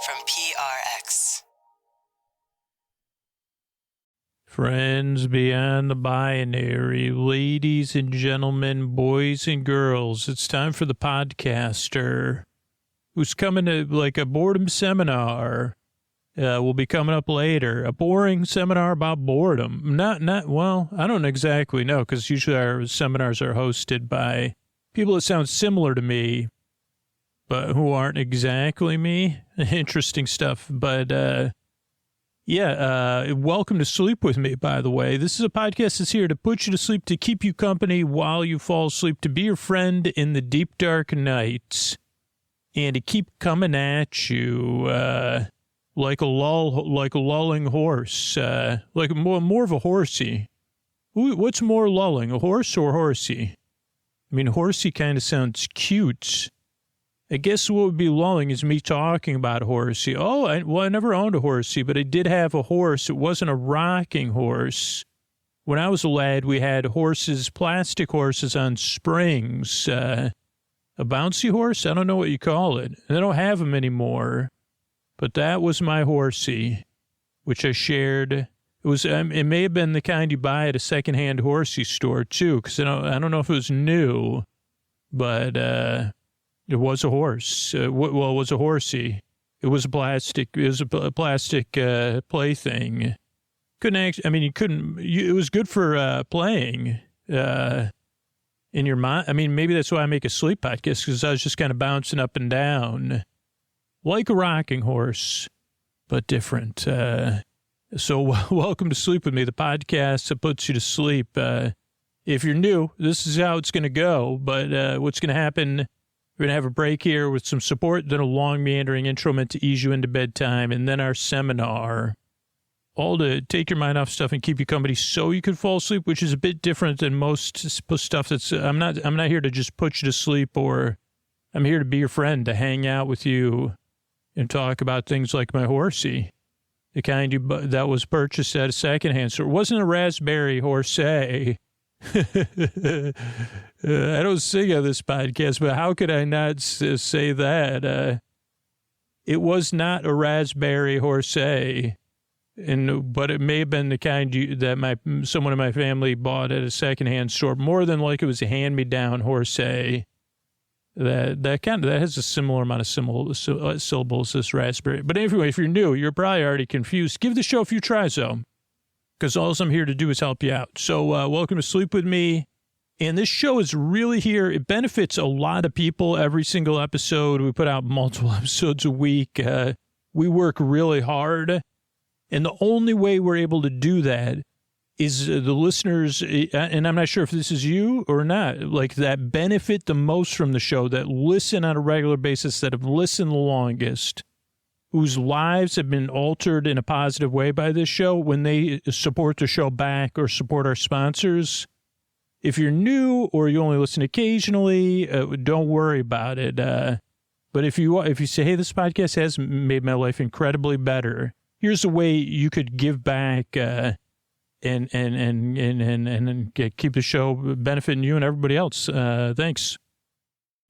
from PRX. Friends beyond the binary, ladies and gentlemen, boys and girls, it's time for the podcaster who's coming to like a boredom seminar. Will be coming up later. A boring seminar about boredom. Well, I don't exactly know, because usually our seminars are hosted by people that sound similar to me, but who aren't exactly me. Interesting stuff. But, welcome to Sleep With Me, by the way. This is a podcast that's here to put you to sleep, to keep you company while you fall asleep, to be your friend in the deep, dark nights, and to keep coming at you, like a lulling horse, like more of a horsey. What's more lulling, a horse or horsey? I mean, horsey kind of sounds cute. I guess what would be lulling is me talking about a horsey. I never owned a horsey, but I did have a horse. It wasn't a rocking horse. When I was a lad, we had horses, plastic horses on springs. A bouncy horse? I don't know what you call it. They don't have them anymore. But that was my horsey, which I shared. It may have been the kind you buy at a secondhand horsey store too, because I don't know if it was new, but it was a horse. It was a horsey. It was a plastic. It was a plastic plaything. It was good for playing in your mind. I mean, maybe that's why I make a sleep podcast, because I was just kind of bouncing up and down. Like a rocking horse, but different. So welcome to Sleep With Me, the podcast that puts you to sleep. If you're new, this is how it's going to go. But what's going to happen, we're going to have a break here with some support, then a long meandering intro meant to ease you into bedtime, and then our seminar. All to take your mind off stuff and keep you company so you can fall asleep, which is a bit different than most stuff that's, I'm not here to just put you to sleep, or I'm here to be your friend, to hang out with you and talk about things like my horsey, the kind that was purchased at a secondhand store. It wasn't a raspberry horsey. I don't sing on this podcast, but how could I not say that? It was not a raspberry horsey, but it may have been the kind that someone in my family bought at a secondhand store. More than like it was a hand-me-down horsey. That has a similar amount of syllables as raspberry. But anyway, if you're new, you're probably already confused. Give the show a few tries, though, because all I'm here to do is help you out. So welcome to Sleep With Me. And this show is really here. It benefits a lot of people every single episode. We put out multiple episodes a week. We work really hard. And the only way we're able to do that is the listeners, and I'm not sure if this is you or not, like that benefit the most from the show, that listen on a regular basis, that have listened the longest, whose lives have been altered in a positive way by this show when they support the show back or support our sponsors. If you're new or you only listen occasionally, don't worry about it. But if you say, hey, this podcast has made my life incredibly better, here's a way you could give back, and keep the show benefiting you and everybody else. Thanks.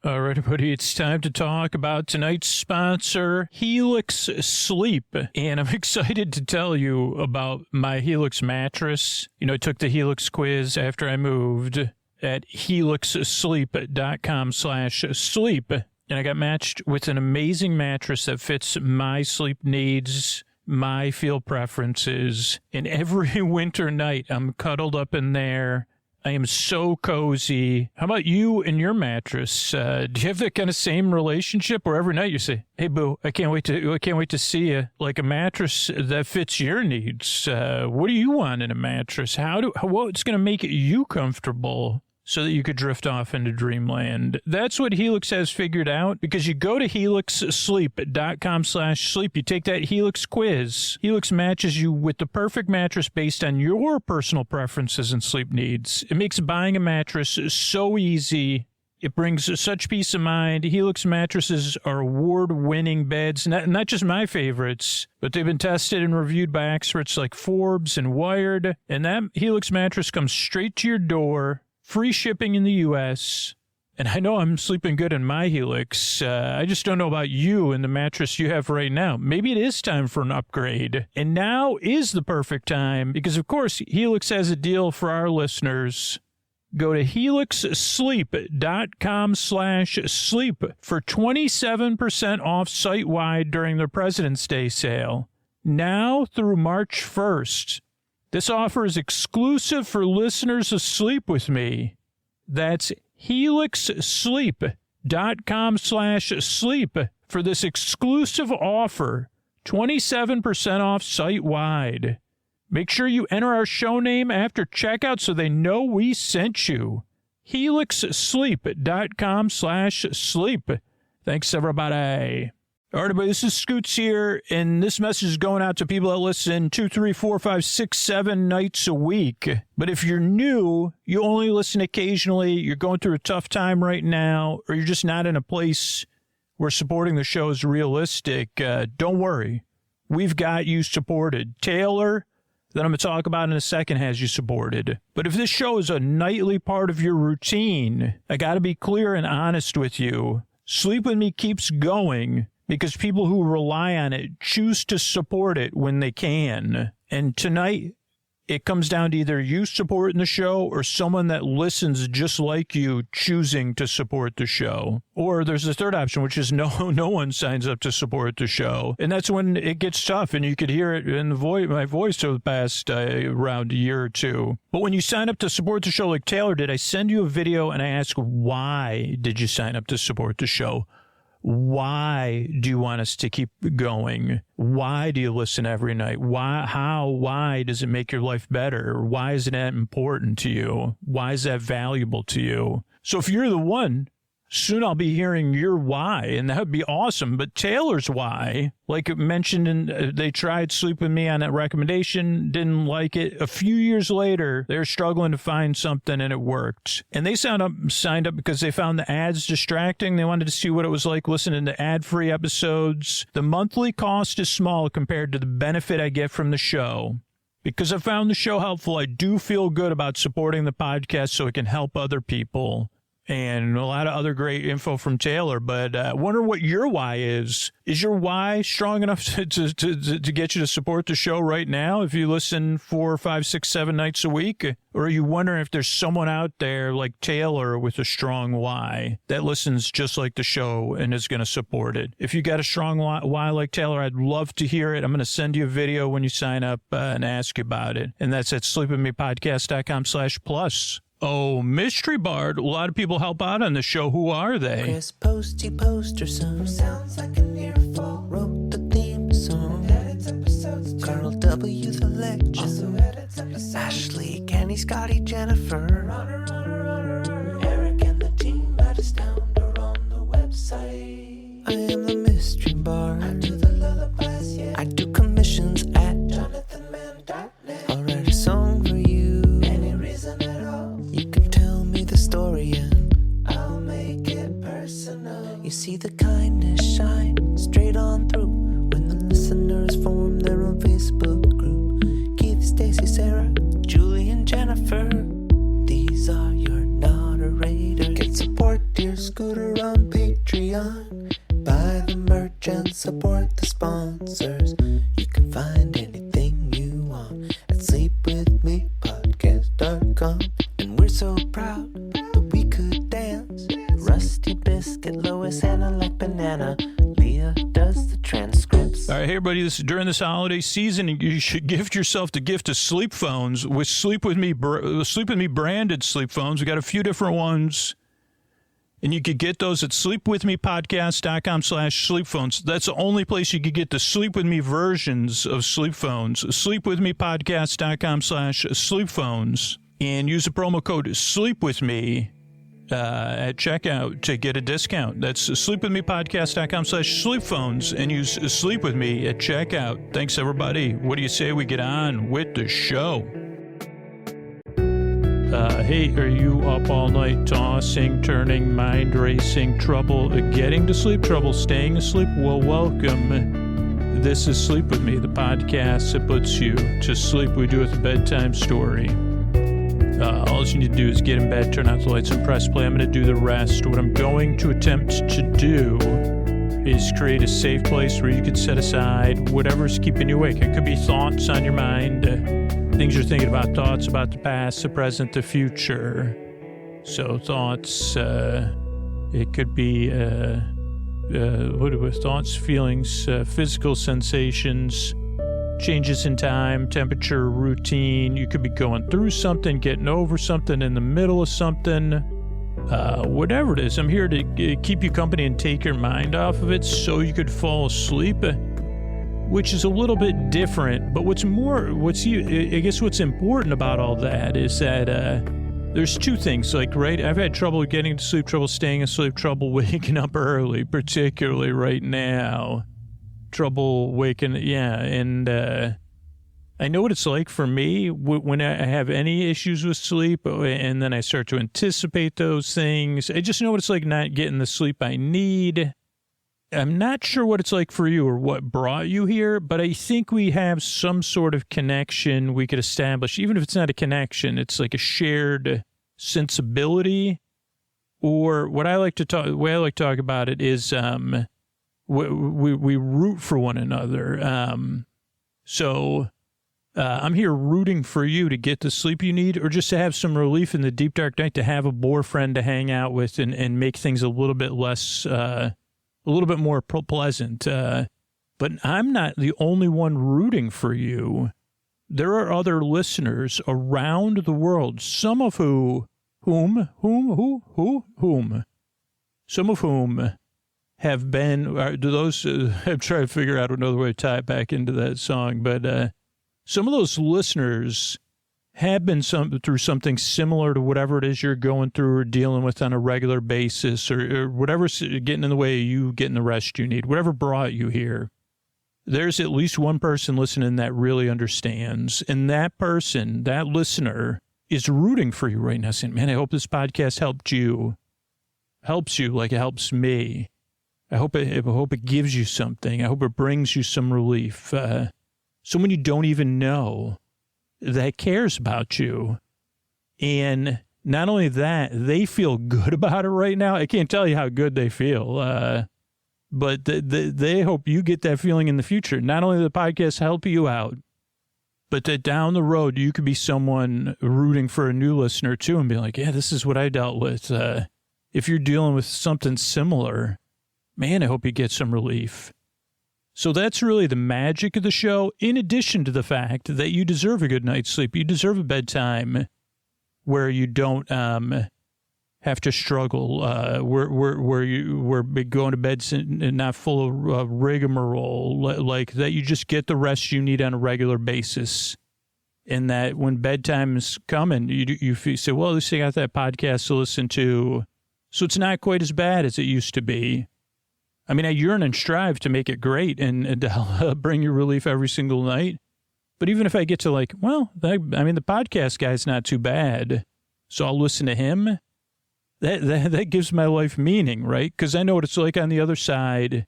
All right, everybody, it's time to talk about tonight's sponsor, Helix Sleep. And I'm excited to tell you about my Helix mattress. I took the Helix quiz after I moved at helixsleep.com/sleep. And I got matched with an amazing mattress that fits my sleep needs, my feel preferences, and every winter night I'm cuddled up in there. I am so cozy. How about you and your mattress? Do you have that kind of same relationship where every night you say, "Hey, boo, I can't wait to see you," like a mattress that fits your needs? What do you want in a mattress? What's going to make you comfortable so that you could drift off into dreamland? That's what Helix has figured out, because you go to helixsleep.com/sleep. You take that Helix quiz. Helix matches you with the perfect mattress based on your personal preferences and sleep needs. It makes buying a mattress so easy. It brings such peace of mind. Helix mattresses are award-winning beds, not just my favorites, but they've been tested and reviewed by experts like Forbes and Wired. And that Helix mattress comes straight to your door. Free shipping in the U.S., And I know I'm sleeping good in my Helix. I just don't know about you and the mattress you have right now. Maybe it is time for an upgrade. And now is the perfect time because, of course, Helix has a deal for our listeners. Go to helixsleep.com/sleep for 27% off site-wide during their President's Day sale. Now through March 1st. This offer is exclusive for listeners of Sleep With Me. That's helixsleep.com/sleep for this exclusive offer, 27% off site-wide. Make sure you enter our show name after checkout so they know we sent you. helixsleep.com/sleep. Thanks, everybody. All right, everybody, this is Scoots here, and this message is going out to people that listen 2, 3, 4, 5, 6, 7 nights a week. But if you're new, you only listen occasionally, you're going through a tough time right now, or you're just not in a place where supporting the show is realistic, don't worry. We've got you supported. Taylor, that I'm going to talk about in a second, has you supported. But if this show is a nightly part of your routine, I got to be clear and honest with you. Sleep With Me keeps going because people who rely on it choose to support it when they can. And tonight, it comes down to either you supporting the show or someone that listens just like you choosing to support the show. Or there's a third option, which is no one signs up to support the show. And that's when it gets tough, and you could hear it in my voice over the past around a year or two. But when you sign up to support the show like Taylor did, I send you a video and I ask, why did you sign up to support the show? Why do you want us to keep going? Why do you listen every night? Why does it make your life better? Why is that important to you? Why is that valuable to you? So if you're the one, soon I'll be hearing your why, and that would be awesome. But Taylor's why, like it mentioned, they tried Sleep With Me on that recommendation, didn't like it. A few years later, they're struggling to find something, and it worked. And they signed up because they found the ads distracting. They wanted to see what it was like listening to ad-free episodes. The monthly cost is small compared to the benefit I get from the show. Because I found the show helpful, I do feel good about supporting the podcast so it can help other people. And a lot of other great info from Taylor, but I wonder what your why is. Is your why strong enough to get you to support the show right now if you listen 4, 5, 6, 7 nights a week? Or are you wondering if there's someone out there like Taylor with a strong why that listens just like the show and is going to support it? If you got a strong why like Taylor, I'd love to hear it. I'm going to send you a video when you sign up and ask you about it. And that's at sleepwithmepodcast.com/plus. Oh, Mystery Bard. A lot of people help out on the show. Who are they? Chris Posty Poster Son sounds like an earful. Wrote the theme song. Edits episodes. Carl W. the Legend. Also edits episodes. Ashley, Kenny, Scotty, Jennifer. Runner. Eric and the team at Astound are on the website. I am the Mystery Bard. I do the lullabies, yeah. I do commissions at jonathanmann.net. I'll write a song for you. Any reason at all. You can tell me the story and I'll make it personal. You see the kindness shine straight on through when the listeners form their own Facebook group. Keith, Stacy, Sarah, Julie, and Jennifer. These are your moderators. Get support dear Scooter on Patreon. Buy the merch and support the sponsors. You can find anything you want at sleepwithmepodcast.com. And we're so proud that we could dance. Rusty Biscuit, Lois, Anna like banana. Leah does the transcripts. All right, hey everybody, during this holiday season, you should gift yourself the gift of sleep phones with Sleep With Me branded sleep phones. We got a few different ones. And you could get those at sleepwithmepodcast.com/sleep phones. That's the only place you could get the Sleep With Me versions of sleep phones. Sleepwithmepodcast.com/sleep phones. And use the promo code SLEEPWITHME at checkout to get a discount. That's sleepwithmepodcast.com/sleep phones and use Sleep With Me at checkout. Thanks, everybody. What do you say we get on with the show? Hey, are you up all night tossing, turning, mind racing, trouble getting to sleep, trouble staying asleep? Well, welcome. This is Sleep With Me, the podcast that puts you to sleep. We do it with a bedtime story. All you need to do is get in bed, turn out the lights, and press play. I'm going to do the rest. What I'm going to attempt to do is create a safe place where you can set aside whatever's keeping you awake. It could be thoughts on your mind, things you're thinking about, thoughts about the past, the present, the future. So thoughts, it could be thoughts, feelings, physical sensations, changes in time, temperature, routine. You could be going through something, getting over something, in the middle of something, whatever it is. I'm here to keep you company and take your mind off of it so you could fall asleep, which is a little bit different. But what's important about all that is that there's two things, like, right? I've had trouble getting to sleep, trouble staying asleep, trouble waking up early, particularly right now. Trouble waking, and I know what it's like for me when I have any issues with sleep, and then I start to anticipate those things. I just know what it's like not getting the sleep I need. I'm not sure what it's like for you or what brought you here, but I think we have some sort of connection we could establish. Even if it's not a connection, it's like a shared sensibility. Or what I like to talk, the way I like to talk about it is, we root for one another. So I'm here rooting for you to get the sleep you need, or just to have some relief in the deep, dark night, to have a bore friend to hang out with and make things a little bit less, a little bit more pleasant. But I'm not the only one rooting for you. There are other listeners around the world, some of whom have been, I'm trying to figure out another way to tie it back into that song, but some of those listeners have been through something similar to whatever it is you're going through or dealing with on a regular basis, or whatever's getting in the way of you getting the rest you need, whatever brought you here. There's at least one person listening that really understands, and that person, that listener, is rooting for you right now, saying, man, I hope this podcast helps you like it helps me. I hope it gives you something. I hope it brings you some relief. Someone you don't even know that cares about you. And not only that, they feel good about it right now. I can't tell you how good they feel. But they hope you get that feeling in the future. Not only the podcast help you out, but that down the road, you could be someone rooting for a new listener too and be like, yeah, this is what I dealt with. If you're dealing with something similar, man, I hope you get some relief. So that's really the magic of the show, in addition to the fact that you deserve a good night's sleep. You deserve a bedtime where you don't have to struggle, where you're going to bed and not full of rigmarole, like that you just get the rest you need on a regular basis. And that when bedtime's coming, you say, well, at least I got that podcast to listen to. So it's not quite as bad as it used to be. I mean, I yearn and strive to make it great and to bring you relief every single night. But even if I get to like, well, the podcast guy's not too bad, so I'll listen to him. That gives my life meaning, right? Because I know what it's like on the other side,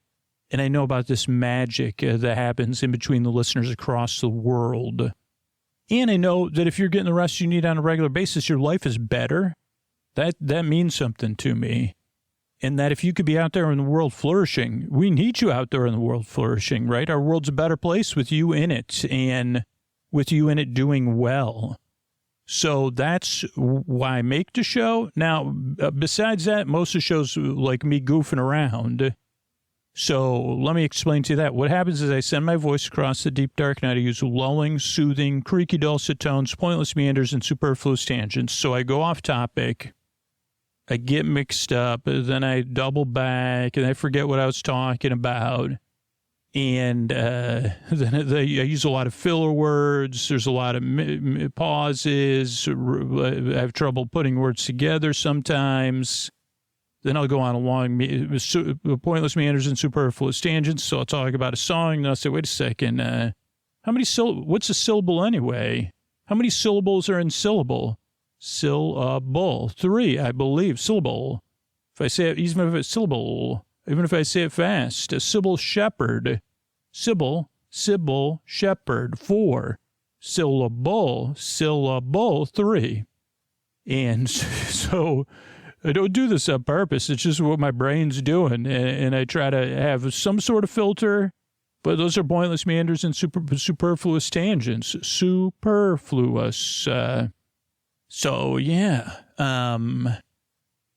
and I know about this magic that happens in between the listeners across the world. And I know that if you're getting the rest you need on a regular basis, your life is better. That means something to me. And that if you could be out there in the world flourishing, we need you out there in the world flourishing, right? Our world's a better place with you in it, and with you in it doing well. So that's why I make the show. Now, besides that, most of the shows like me goofing around. So let me explain to you that. What happens is I send my voice across the deep dark night. I use lulling, soothing, creaky dulcet tones, pointless meanders, and superfluous tangents. So I go off topic. I get mixed up, then I double back, and I forget what I was talking about. And then I use a lot of filler words. There's a lot of pauses. I have trouble putting words together sometimes. Then I'll go on a long, pointless meanders and superfluous tangents. So I'll talk about a song, and I'll say, wait a second, what's a syllable anyway? How many syllables are in syllable? Syllable. 3, I believe. Syllable. If I say it, even if it's syllable, even if I say it fast, a Sybil Shepherd. Sybil Shepherd. 4. Syllable. 3. And so I don't do this on purpose. It's just what my brain's doing. And I try to have some sort of filter, but those are pointless meanders and superfluous tangents. Superfluous. So, yeah.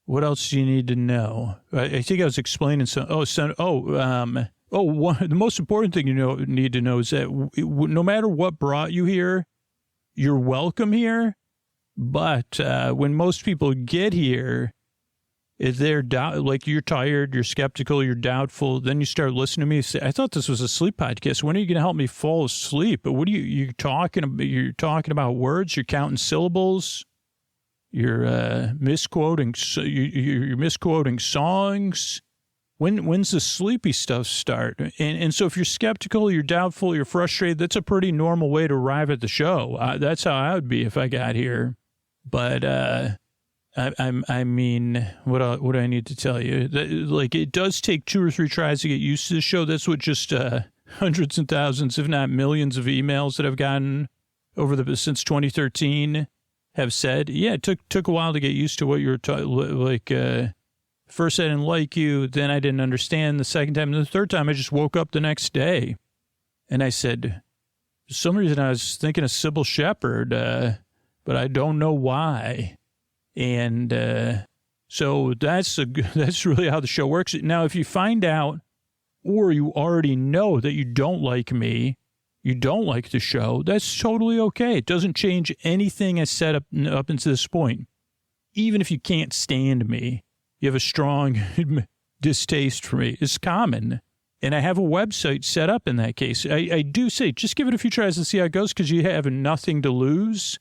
What else do you need to know? I think I was explaining some. The most important thing you need to know is that no matter what brought you here, you're welcome here. But when most people get here, if they're like you're tired, you're skeptical, you're doubtful, then you start listening to me. Say, I thought this was a sleep podcast. When are you going to help me fall asleep? But what are you're talking about? You're talking about words. You're counting syllables. You're misquoting. You're misquoting songs. When's the sleepy stuff start? And so if you're skeptical, you're doubtful, you're frustrated, that's a pretty normal way to arrive at the show. That's how I would be if I got here. But I mean, what do I need to tell you? Like, it does take 2 or 3 tries to get used to the show. That's what just hundreds and thousands, if not millions, of emails that I've gotten since 2013 have said. Yeah, it took a while to get used to what you were first I didn't like you, then I didn't understand the second time, and the third time I just woke up the next day, and I said, for some reason I was thinking of Sybil Shepherd, but I don't know why. And so that's really how the show works. Now, if you find out, or you already know that you don't like me, you don't like the show, that's totally okay. It doesn't change anything I set up until this point. Even if you can't stand me, you have a strong distaste for me. It's common. And I have a website set up in that case. I do say, just give it a few tries and see how it goes, because you have nothing to lose.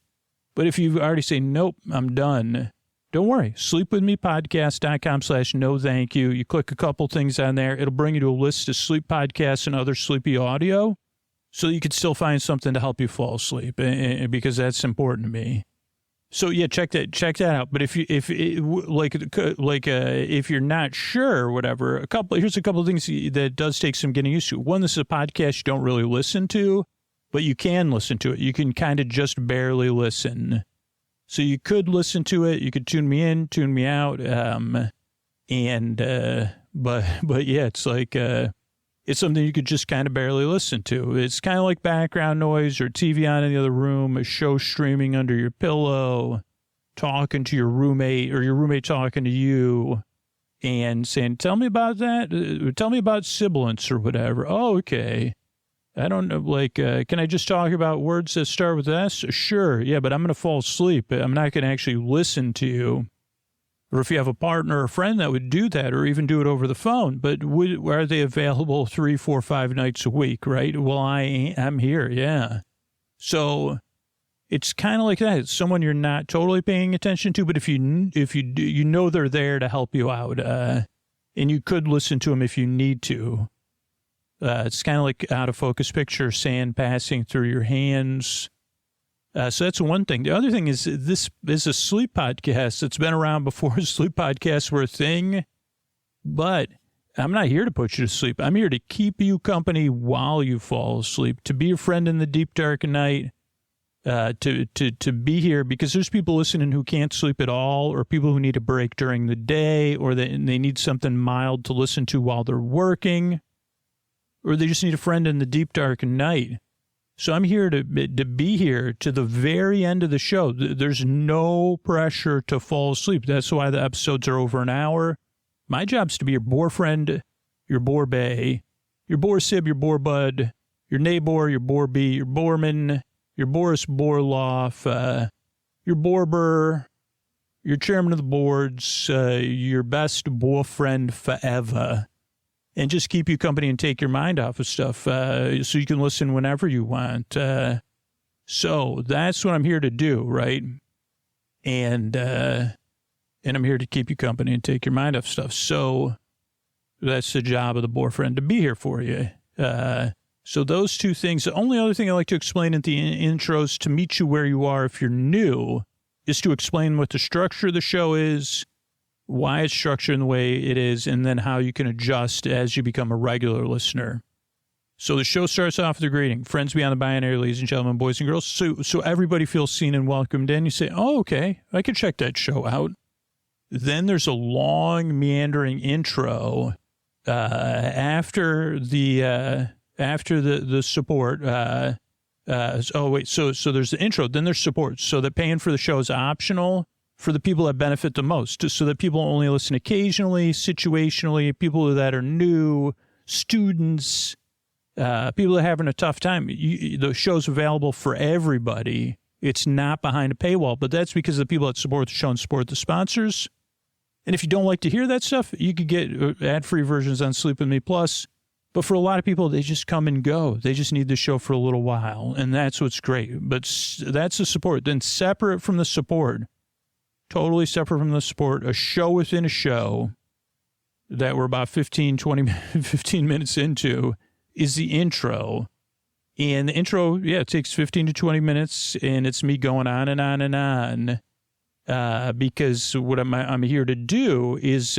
But if you already say, nope, I'm done, don't worry. Sleepwithmepodcast.com/no thank you. You click a couple things on there. It'll bring you to a list of sleep podcasts and other sleepy audio, so you can still find something to help you fall asleep, because that's important to me. So yeah, check that out. But if you're not sure or whatever, here's a couple of things that does take some getting used to. One, this is a podcast you don't really listen to, but you can listen to it. You can kind of just barely listen. So you could listen to it. You could tune me in, tune me out. But yeah, it's like, it's something you could just kind of barely listen to. It's kind of like background noise or TV on in the other room, a show streaming under your pillow, talking to your roommate or your roommate talking to you and saying, tell me about that. Tell me about sibilance or whatever. Oh, okay. I don't know. Can I just talk about words that start with S? Sure. Yeah, but I'm going to fall asleep. I'm not going to actually listen to you. Or if you have a partner or a friend that would do that, or even do it over the phone, but are they available 3, 4, 5 nights a week, right? Well, I'm here, yeah. So it's kind of like that. It's someone you're not totally paying attention to, but if you do, you know they're there to help you out, and you could listen to them if you need to. It's kind of like out of focus picture, sand passing through your hands. So that's one thing. The other thing is, this is a sleep podcast. It's been around before sleep podcasts were a thing, but I'm not here to put you to sleep. I'm here to keep you company while you fall asleep, to be your friend in the deep, dark night, to be here, because there's people listening who can't sleep at all, or people who need a break during the day, or they need something mild to listen to while they're working, or they just need a friend in the deep, dark night. So I'm here to be here to the very end of the show. There's no pressure to fall asleep. That's why the episodes are over an hour. My job's to be your bore friend, your bore bae, your bore sib, your bore bud, your neighbor, your bore bee, your boreman, your Boris Borloff, your borber, your chairman of the boards, your best boyfriend forever. And just keep you company and take your mind off of stuff, so you can listen whenever you want. So that's what I'm here to do, right? And I'm here to keep you company and take your mind off stuff. So that's the job of the boyfriend, to be here for you. So those two things. The only other thing I like to explain at the intros, to meet you where you are if you're new, is to explain what the structure of the show is, why it's structured in the way it is, and then how you can adjust as you become a regular listener. So the show starts off with a greeting. Friends beyond the binary, ladies and gentlemen, boys and girls. So everybody feels seen and welcomed in. You say, oh, okay, I could check that show out. Then there's a long, meandering intro after the support. So there's the intro, then there's support. So that paying for the show is optional for the people that benefit the most, so that people only listen occasionally, situationally, people that are new, students, people that are having a tough time. The show's available for everybody. It's not behind a paywall, but that's because the people that support the show and support the sponsors. And if you don't like to hear that stuff, you could get ad-free versions on Sleep With Me Plus. But for a lot of people, they just come and go. They just need the show for a little while, and that's what's great. But that's the support. Then separate from the support, totally separate from the support, a show within a show that we're about 15 minutes into is the intro. And the intro, it takes 15 to 20 minutes, and it's me going on and on and on. Because what I'm here to do is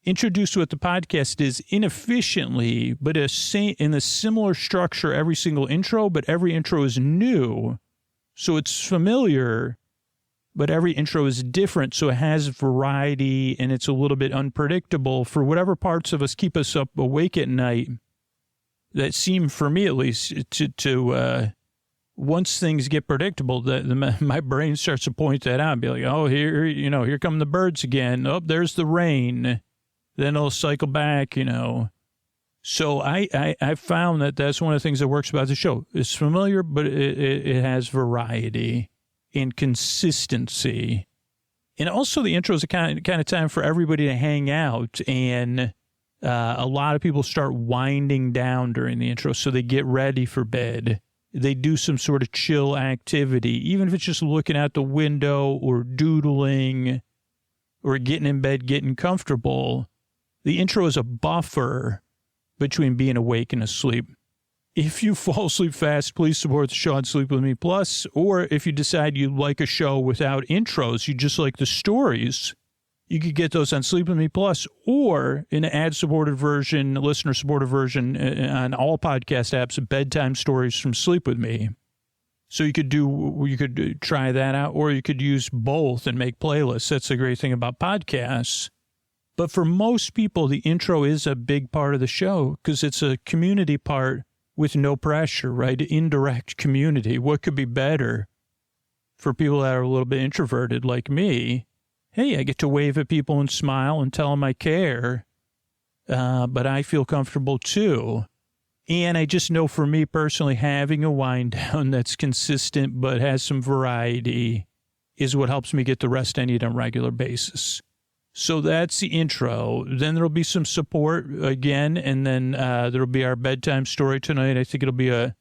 introduce what the podcast is inefficiently, but in a similar structure every single intro, but every intro is new. So it's familiar, but every intro is different. So it has variety, and it's a little bit unpredictable for whatever parts of us keep us up awake at night that seem, for me at least, to once things get predictable, my brain starts to point that out and be like, oh, here come the birds again. Oh, there's the rain. Then it'll cycle back, So I found that that's one of the things that works about the show. It's familiar, but it has variety and consistency. And also the intro is a kind of time for everybody to hang out, and a lot of people start winding down during the intro, so they get ready for bed. They do some sort of chill activity, even if it's just looking out the window or doodling or getting in bed, getting comfortable. The intro is a buffer between being awake and asleep. If you fall asleep fast, please support the show on Sleep With Me Plus. Or if you decide you like a show without intros, you just like the stories, you could get those on Sleep With Me Plus or in an ad-supported version, listener-supported version on all podcast apps, bedtime stories from Sleep With Me. So you could try that out, or you could use both and make playlists. That's the great thing about podcasts. But for most people, the intro is a big part of the show because it's a community part with no pressure, right? Indirect community. What could be better for people that are a little bit introverted like me? Hey, I get to wave at people and smile and tell them I care, but I feel comfortable too. And I just know for me personally, having a wind down that's consistent but has some variety is what helps me get the rest I need on a regular basis. So that's the intro. Then there'll be some support again, and then there'll be our bedtime story tonight. I think it'll be a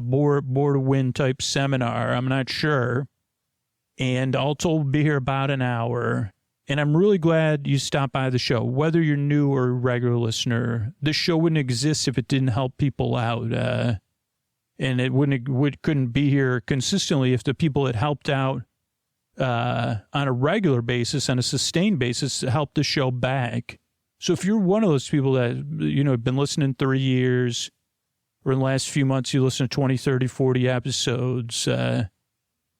bore to win type seminar. I'm not sure. And all told, we'll be here about an hour. And I'm really glad you stopped by the show. Whether you're new or a regular listener, this show wouldn't exist if it didn't help people out. And it couldn't be here consistently if the people that helped out on a regular basis, on a sustained basis, help the show back. So if you're one of those people that, have been listening 3 years, or in the last few months, you listen to 20, 30, 40 episodes,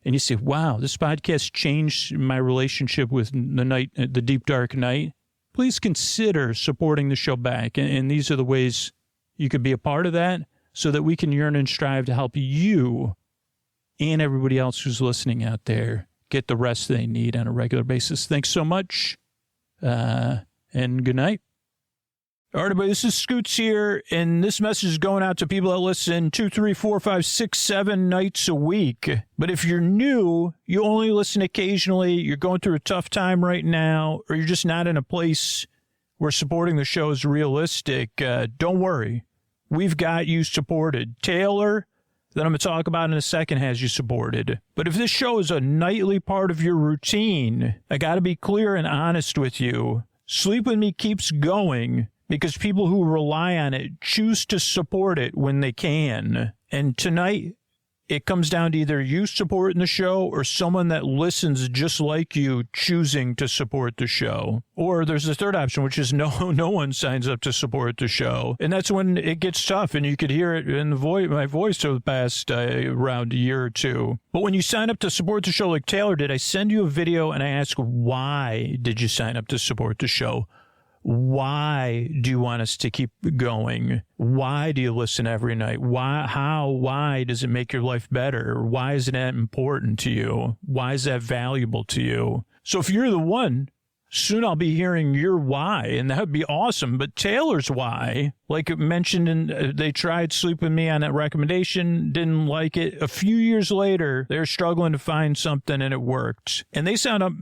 and you say, wow, this podcast changed my relationship with the deep, dark night, please consider supporting the show back. And these are the ways you could be a part of that so that we can yearn and strive to help you and everybody else who's listening out there get the rest they need on a regular basis. Thanks so much, and good night. All right, everybody, this is Scoots here, and this message is going out to people that listen 2, 3, 4, 5, 6, 7 nights a week. But if you're new, you only listen occasionally, you're going through a tough time right now, or you're just not in a place where supporting the show is realistic, don't worry. We've got you supported. Taylor, that I'm going to talk about in a second, has you supported. But if this show is a nightly part of your routine, I got to be clear and honest with you. Sleep With Me keeps going because people who rely on it choose to support it when they can. And tonight it comes down to either you supporting the show or someone that listens just like you choosing to support the show. Or there's a third option, which is no one signs up to support the show. And that's when it gets tough, and you could hear it in my voice over the past around a year or two. But when you sign up to support the show like Taylor did, I send you a video and I ask, why did you sign up to support the show? Why do you want us to keep going? Why do you listen every night? Why does it make your life better? Why is it that important to you? Why is that valuable to you? So if you're the one, soon I'll be hearing your why, and that would be awesome. But Taylor's why, like it mentioned, they tried Sleep With Me on that recommendation, didn't like it. A few years later, they're struggling to find something, and it worked. And they signed up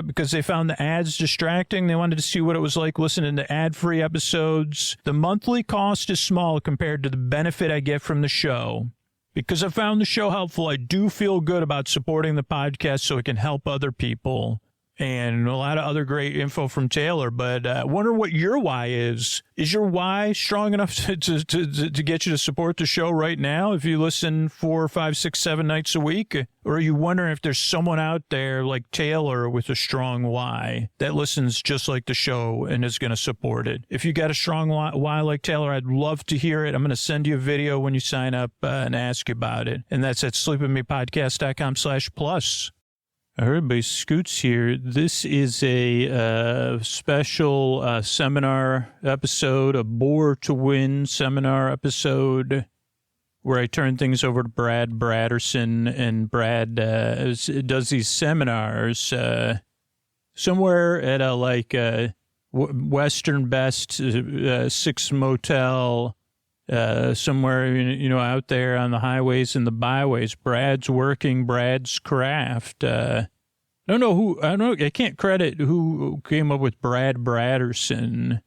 because they found the ads distracting. They wanted to see what it was like listening to ad-free episodes. The monthly cost is small compared to the benefit I get from the show. Because I found the show helpful, I do feel good about supporting the podcast so it can help other people. And a lot of other great info from Taylor, but I wonder what your why is. Is your why strong enough to get you to support the show right now if you listen 4, 5, 6, 7 nights a week? Or are you wondering if there's someone out there like Taylor with a strong why that listens just like the show and is going to support it? If you got a strong why like Taylor, I'd love to hear it. I'm going to send you a video when you sign up and ask you about it. And that's at sleepwithmepodcast.com/plus. Everybody, Scoots here. This is a special seminar episode, a Bore to Win seminar episode, where I turn things over to Brad Braderson, and Brad does these seminars somewhere at a Western Best 6 motel, somewhere, out there on the highways and the byways. Brad's working Brad's craft. I can't credit who came up with Brad Braderson.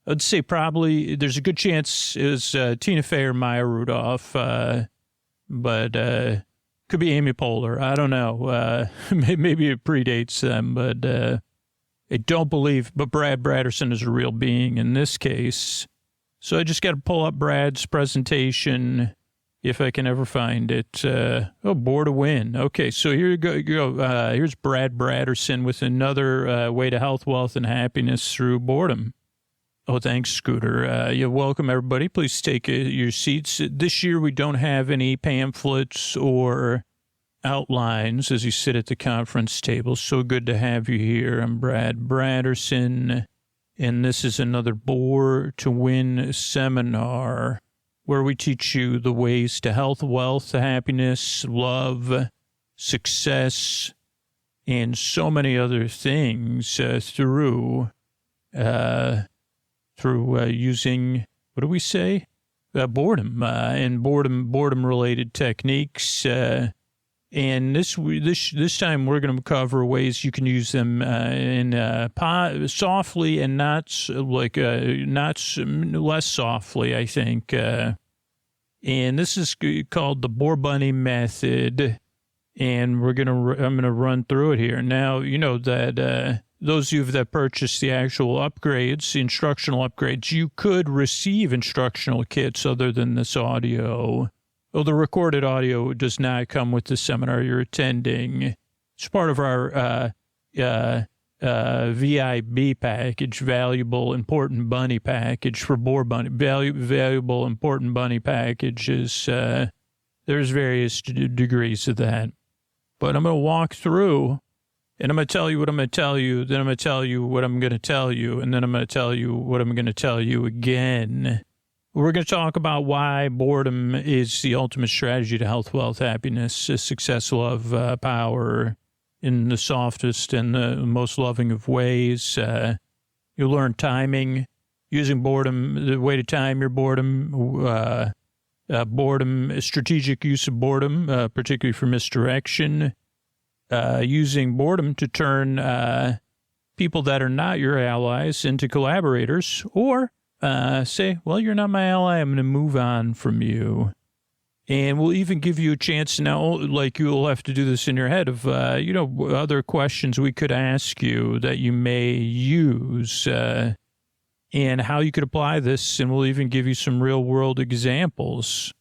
I'd say probably there's a good chance it was Tina Fey or Maya Rudolph, but could be Amy Poehler. I don't know. Maybe it predates them, but I don't believe. But Brad Braderson is a real being in this case. So I just got to pull up Brad's presentation if I can ever find it. Bore to Win. Okay, so here you go. Here's Brad Braderson with another way to health, wealth, and happiness through boredom. Oh, thanks, Scooter. You're welcome, everybody. Please take your seats. This year we don't have any pamphlets or outlines as you sit at the conference table. So good to have you here. I'm Brad Braderson. And this is another Bore to Win seminar where we teach you the ways to health, wealth, happiness, love, success, and so many other things through using, what do we say? Boredom and boredom-related techniques. And this time we're going to cover ways you can use them softly and not less softly, I think. And this is called the Bore Bunny method. And I'm going to run through it here. Now, you know that those of you that purchased the actual upgrades, the instructional upgrades, you could receive instructional kits other than this audio. Oh, the recorded audio does not come with the seminar you're attending. It's part of our VIB package, Valuable Important Bunny package for Bore Bunny. Valuable Important Bunny packages. There's various degrees of that. But I'm going to walk through, and I'm going to tell you what I'm going to tell you, then I'm going to tell you what I'm going to tell you, and then I'm going to tell you what I'm going to tell you again. We're going to talk about why boredom is the ultimate strategy to health, wealth, happiness, success, love, power in the softest and the most loving of ways. You'll learn timing, using boredom, the way to time your boredom, strategic use of boredom, particularly for misdirection, using boredom to turn people that are not your allies into collaborators, or say, well, you're not my ally, I'm going to move on from you. And we'll even give you a chance now, like you'll have to do this in your head, of, other questions we could ask you that you may use, and how you could apply this. And we'll even give you some real world examples.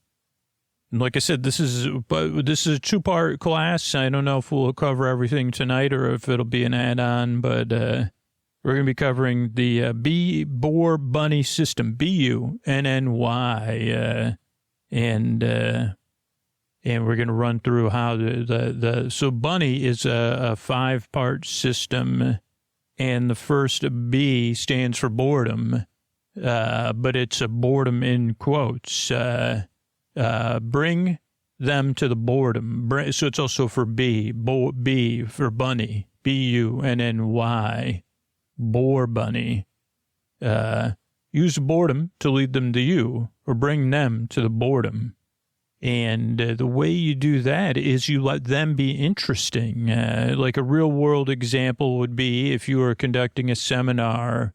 And like I said, this is a two-part class. I don't know if we'll cover everything tonight or if it'll be an add-on, but we're going to be covering the Boar Bunny system, BUNNY, and we're going to run through how so Bunny is a 5-part system, and the first B stands for boredom, but it's a boredom in quotes. Bring them to the boredom. So it's also for B, B for bunny, BUNNY, Boar Bunny. Use boredom to lead them to you, or bring them to the boredom. And the way you do that is you let them be interesting. Like a real world example would be if you were conducting a seminar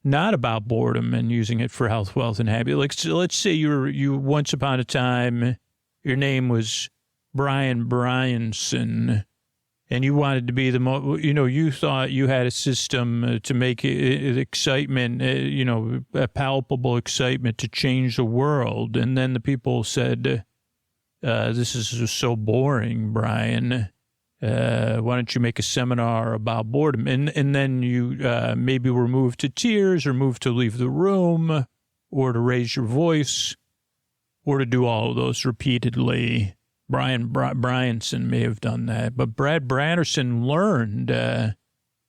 not about boredom and using it for health, wealth, and happiness. Like, so let's say you once upon a time, your name was Brad Braderson, and you wanted to be you thought you had a system to make excitement, a palpable excitement to change the world. And then the people said, this is just so boring, Brian. Why don't you make a seminar about boredom? And then you maybe were moved to tears or moved to leave the room or to raise your voice or to do all of those repeatedly. Bryanson may have done that, but Brad Braderson learned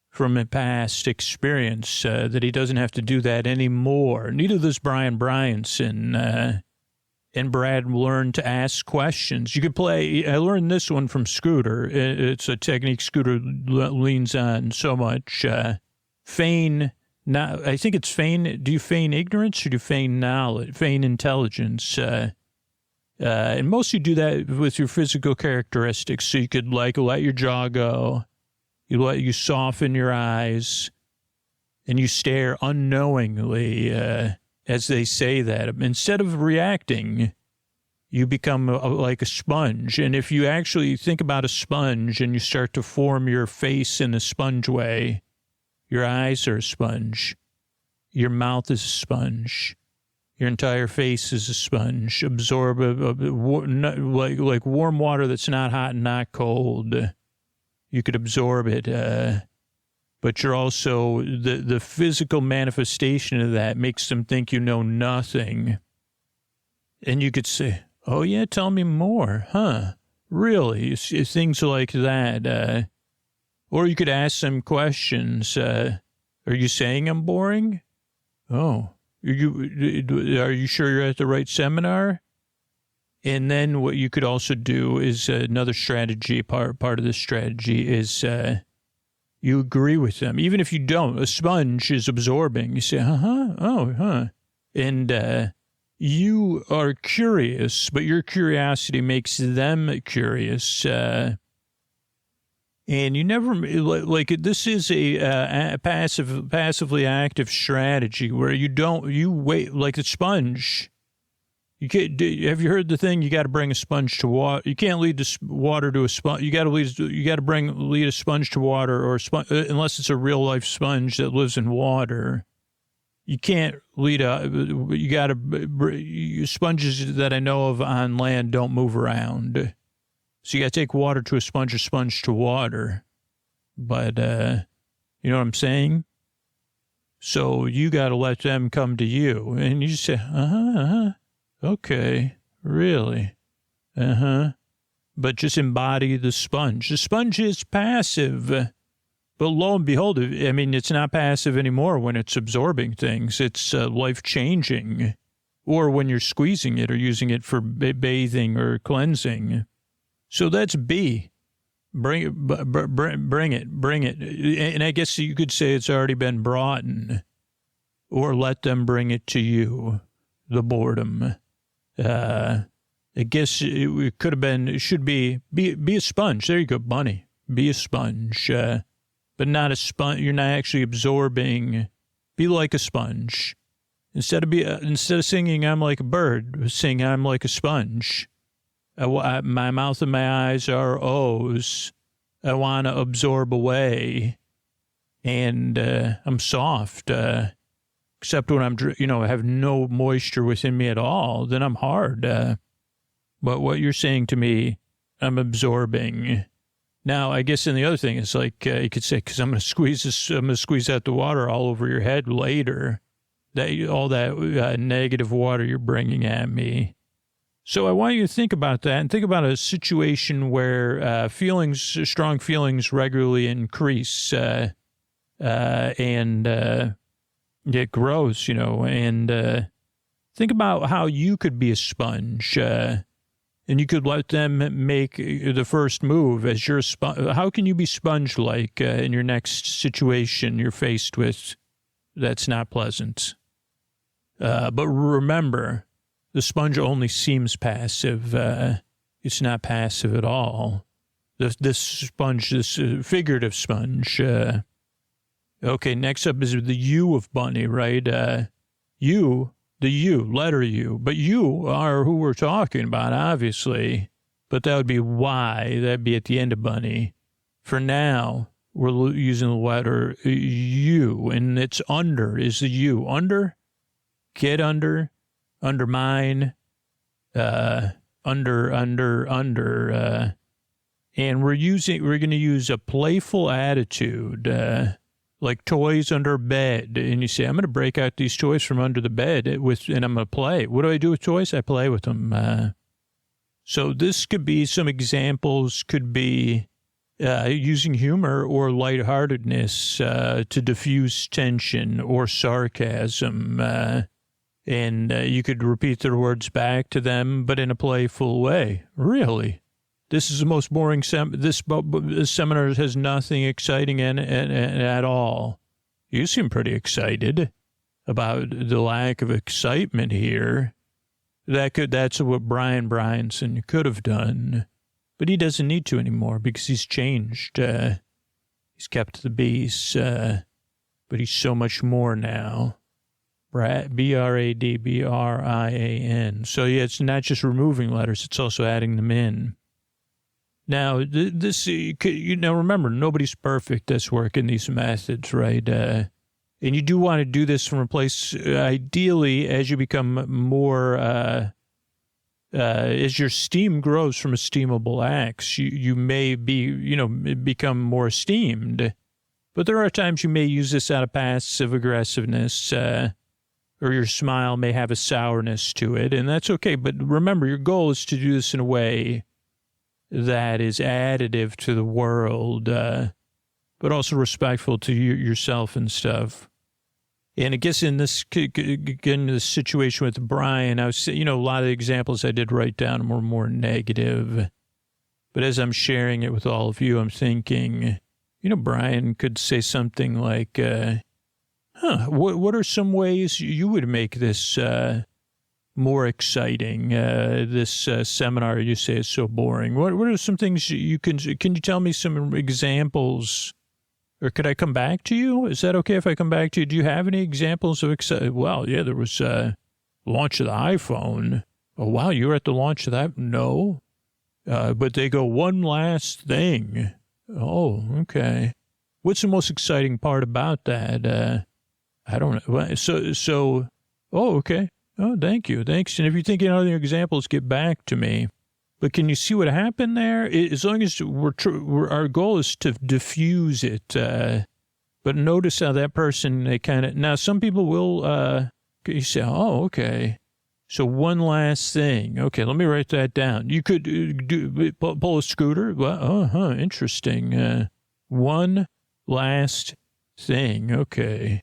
from a past experience that he doesn't have to do that anymore. Neither does Brian Bryanson. And Brad learned to ask questions. You could play, I learned this one from Scooter. It's a technique Scooter leans on so much. Feign, I think it's feign, do you feign ignorance or do you feign knowledge, feign intelligence? And most you do that with your physical characteristics. So you could let your jaw go. You soften your eyes and you stare unknowingly, as they say that. Instead of reacting, you become like a sponge. And if you actually think about a sponge and you start to form your face in a sponge way, your eyes are a sponge, your mouth is a sponge, your entire face is a sponge. Absorb like warm water that's not hot and not cold. You could absorb it. But you're also, the physical manifestation of that makes them think you know nothing. And you could say, oh, yeah, tell me more, huh? Really? Things like that. Or you could ask them questions. Are you saying I'm boring? Oh, are you sure you're at the right seminar? And then what you could also do is another strategy, part of the strategy is... you agree with them. Even if you don't, a sponge is absorbing. You say, And you are curious, but your curiosity makes them curious. And you never, this is a passively active strategy where you wait, like a sponge. Have you heard the thing? You got to bring a sponge to water. You can't lead the water to a sponge. You got to lead a sponge to water, or unless it's a real life sponge that lives in water. You can't lead sponges that I know of on land don't move around. So you got to take water to a sponge or sponge to water. But, you know what I'm saying? So you got to let them come to you. And you just say, okay, really? But just embody the sponge. The sponge is passive. But lo and behold, I mean, it's not passive anymore when it's absorbing things. It's life-changing. Or when you're squeezing it or using it for bathing or cleansing. So that's B. Bring it. And I guess you could say it's already been brought in. Or let them bring it to you. The boredom. I guess it could have been, it should be a sponge. There you go, bunny. Be a sponge. But not a sponge. You're not actually absorbing. Be like a sponge. Instead of singing I'm like a bird, sing I'm like a sponge. My mouth and my eyes are O's. I want to absorb away. And I'm soft. Except when I have no moisture within me at all, then I'm hard. But what you're saying to me, I'm absorbing. Now, I guess, and the other thing is like, you could say, because I'm going to squeeze out the water all over your head later. All that negative water you're bringing at me. So I want you to think about that and think about a situation where strong feelings regularly increase and it grows, and think about how you could be a sponge and you could let them make the first move as your how can you be sponge-like in your next situation you're faced with that's not pleasant? But remember, the sponge only seems passive. It's not passive at all. This sponge, this figurative sponge. Okay, next up is the U of bunny, right? U, the U, letter U. But you are who we're talking about, obviously. But that would be Y. That'd be at the end of bunny. For now, we're using the letter U, and it's under is the U. Under? Get under, undermine, under, and we're going to use a playful attitude, like toys under bed. And you say, I'm going to break out these toys from under the bed and I'm going to play. What do I do with toys? I play with them. So this could be some examples, could be using humor or lightheartedness to diffuse tension or sarcasm. And you could repeat their words back to them, but in a playful way. Really? This is the most boring this seminar has nothing exciting in at all. You seem pretty excited about the lack of excitement here. That's what Brian Bryanson could have done, but he doesn't need to anymore because he's changed. He's kept the beast, but he's so much more now. Brad, Bradbrian. So yeah, it's not just removing letters; it's also adding them in. Now, remember, nobody's perfect that's working these methods, right? And you do want to do this from a place, ideally, as you become more, as your steam grows from esteemable acts, you may become more esteemed. But there are times you may use this out of passive aggressiveness, or your smile may have a sourness to it, and that's okay. But remember, your goal is to do this in a way that is additive to the world, but also respectful to yourself and stuff. And I guess in this situation with Brian, I was, a lot of the examples I did write down were more negative. But as I'm sharing it with all of you, I'm thinking, Brian could say something like, what are some ways you would make this more exciting? This seminar you say is so boring. What are some things can you tell me some examples, or could I come back to you? Is that okay if I come back to you? Do you have any examples of well, yeah, there was launch of the iPhone. Oh, wow, you were at the launch of that? No. But they go, one last thing. Oh, okay. What's the most exciting part about that? I don't know. So, oh, okay. Oh, thank you. Thanks. And if you're thinking of other examples, get back to me. But can you see what happened there? As long as our goal is to diffuse it. But notice how that person, now some people will, you say, oh, okay. So one last thing. Okay, let me write that down. You could pull a scooter. Well, interesting. One last thing. Okay.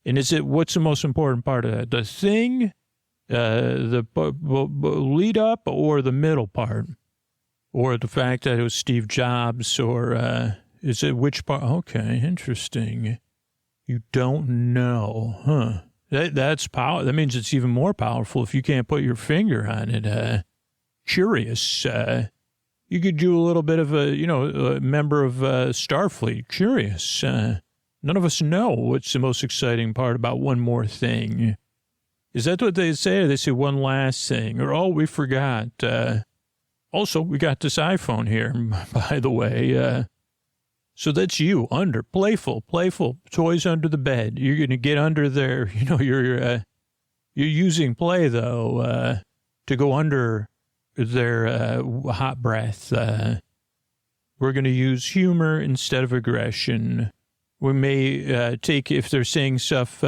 And what's the most important part of that? The thing, the lead up, or the middle part? Or the fact that it was Steve Jobs, or is it which part? Okay, interesting. You don't know, huh? That's power. That means it's even more powerful if you can't put your finger on it. Curious. You could do a little bit of a member of Starfleet. Curious. None of us know what's the most exciting part about one more thing. Is that what they say? Or they say one last thing, or, oh, we forgot. Also, we got this iPhone here, by the way. So that's you, under, playful, toys under the bed. You're going to get under there. You're using play, though, to go under hot breath. We're going to use humor instead of aggression. We may take, if they're saying stuff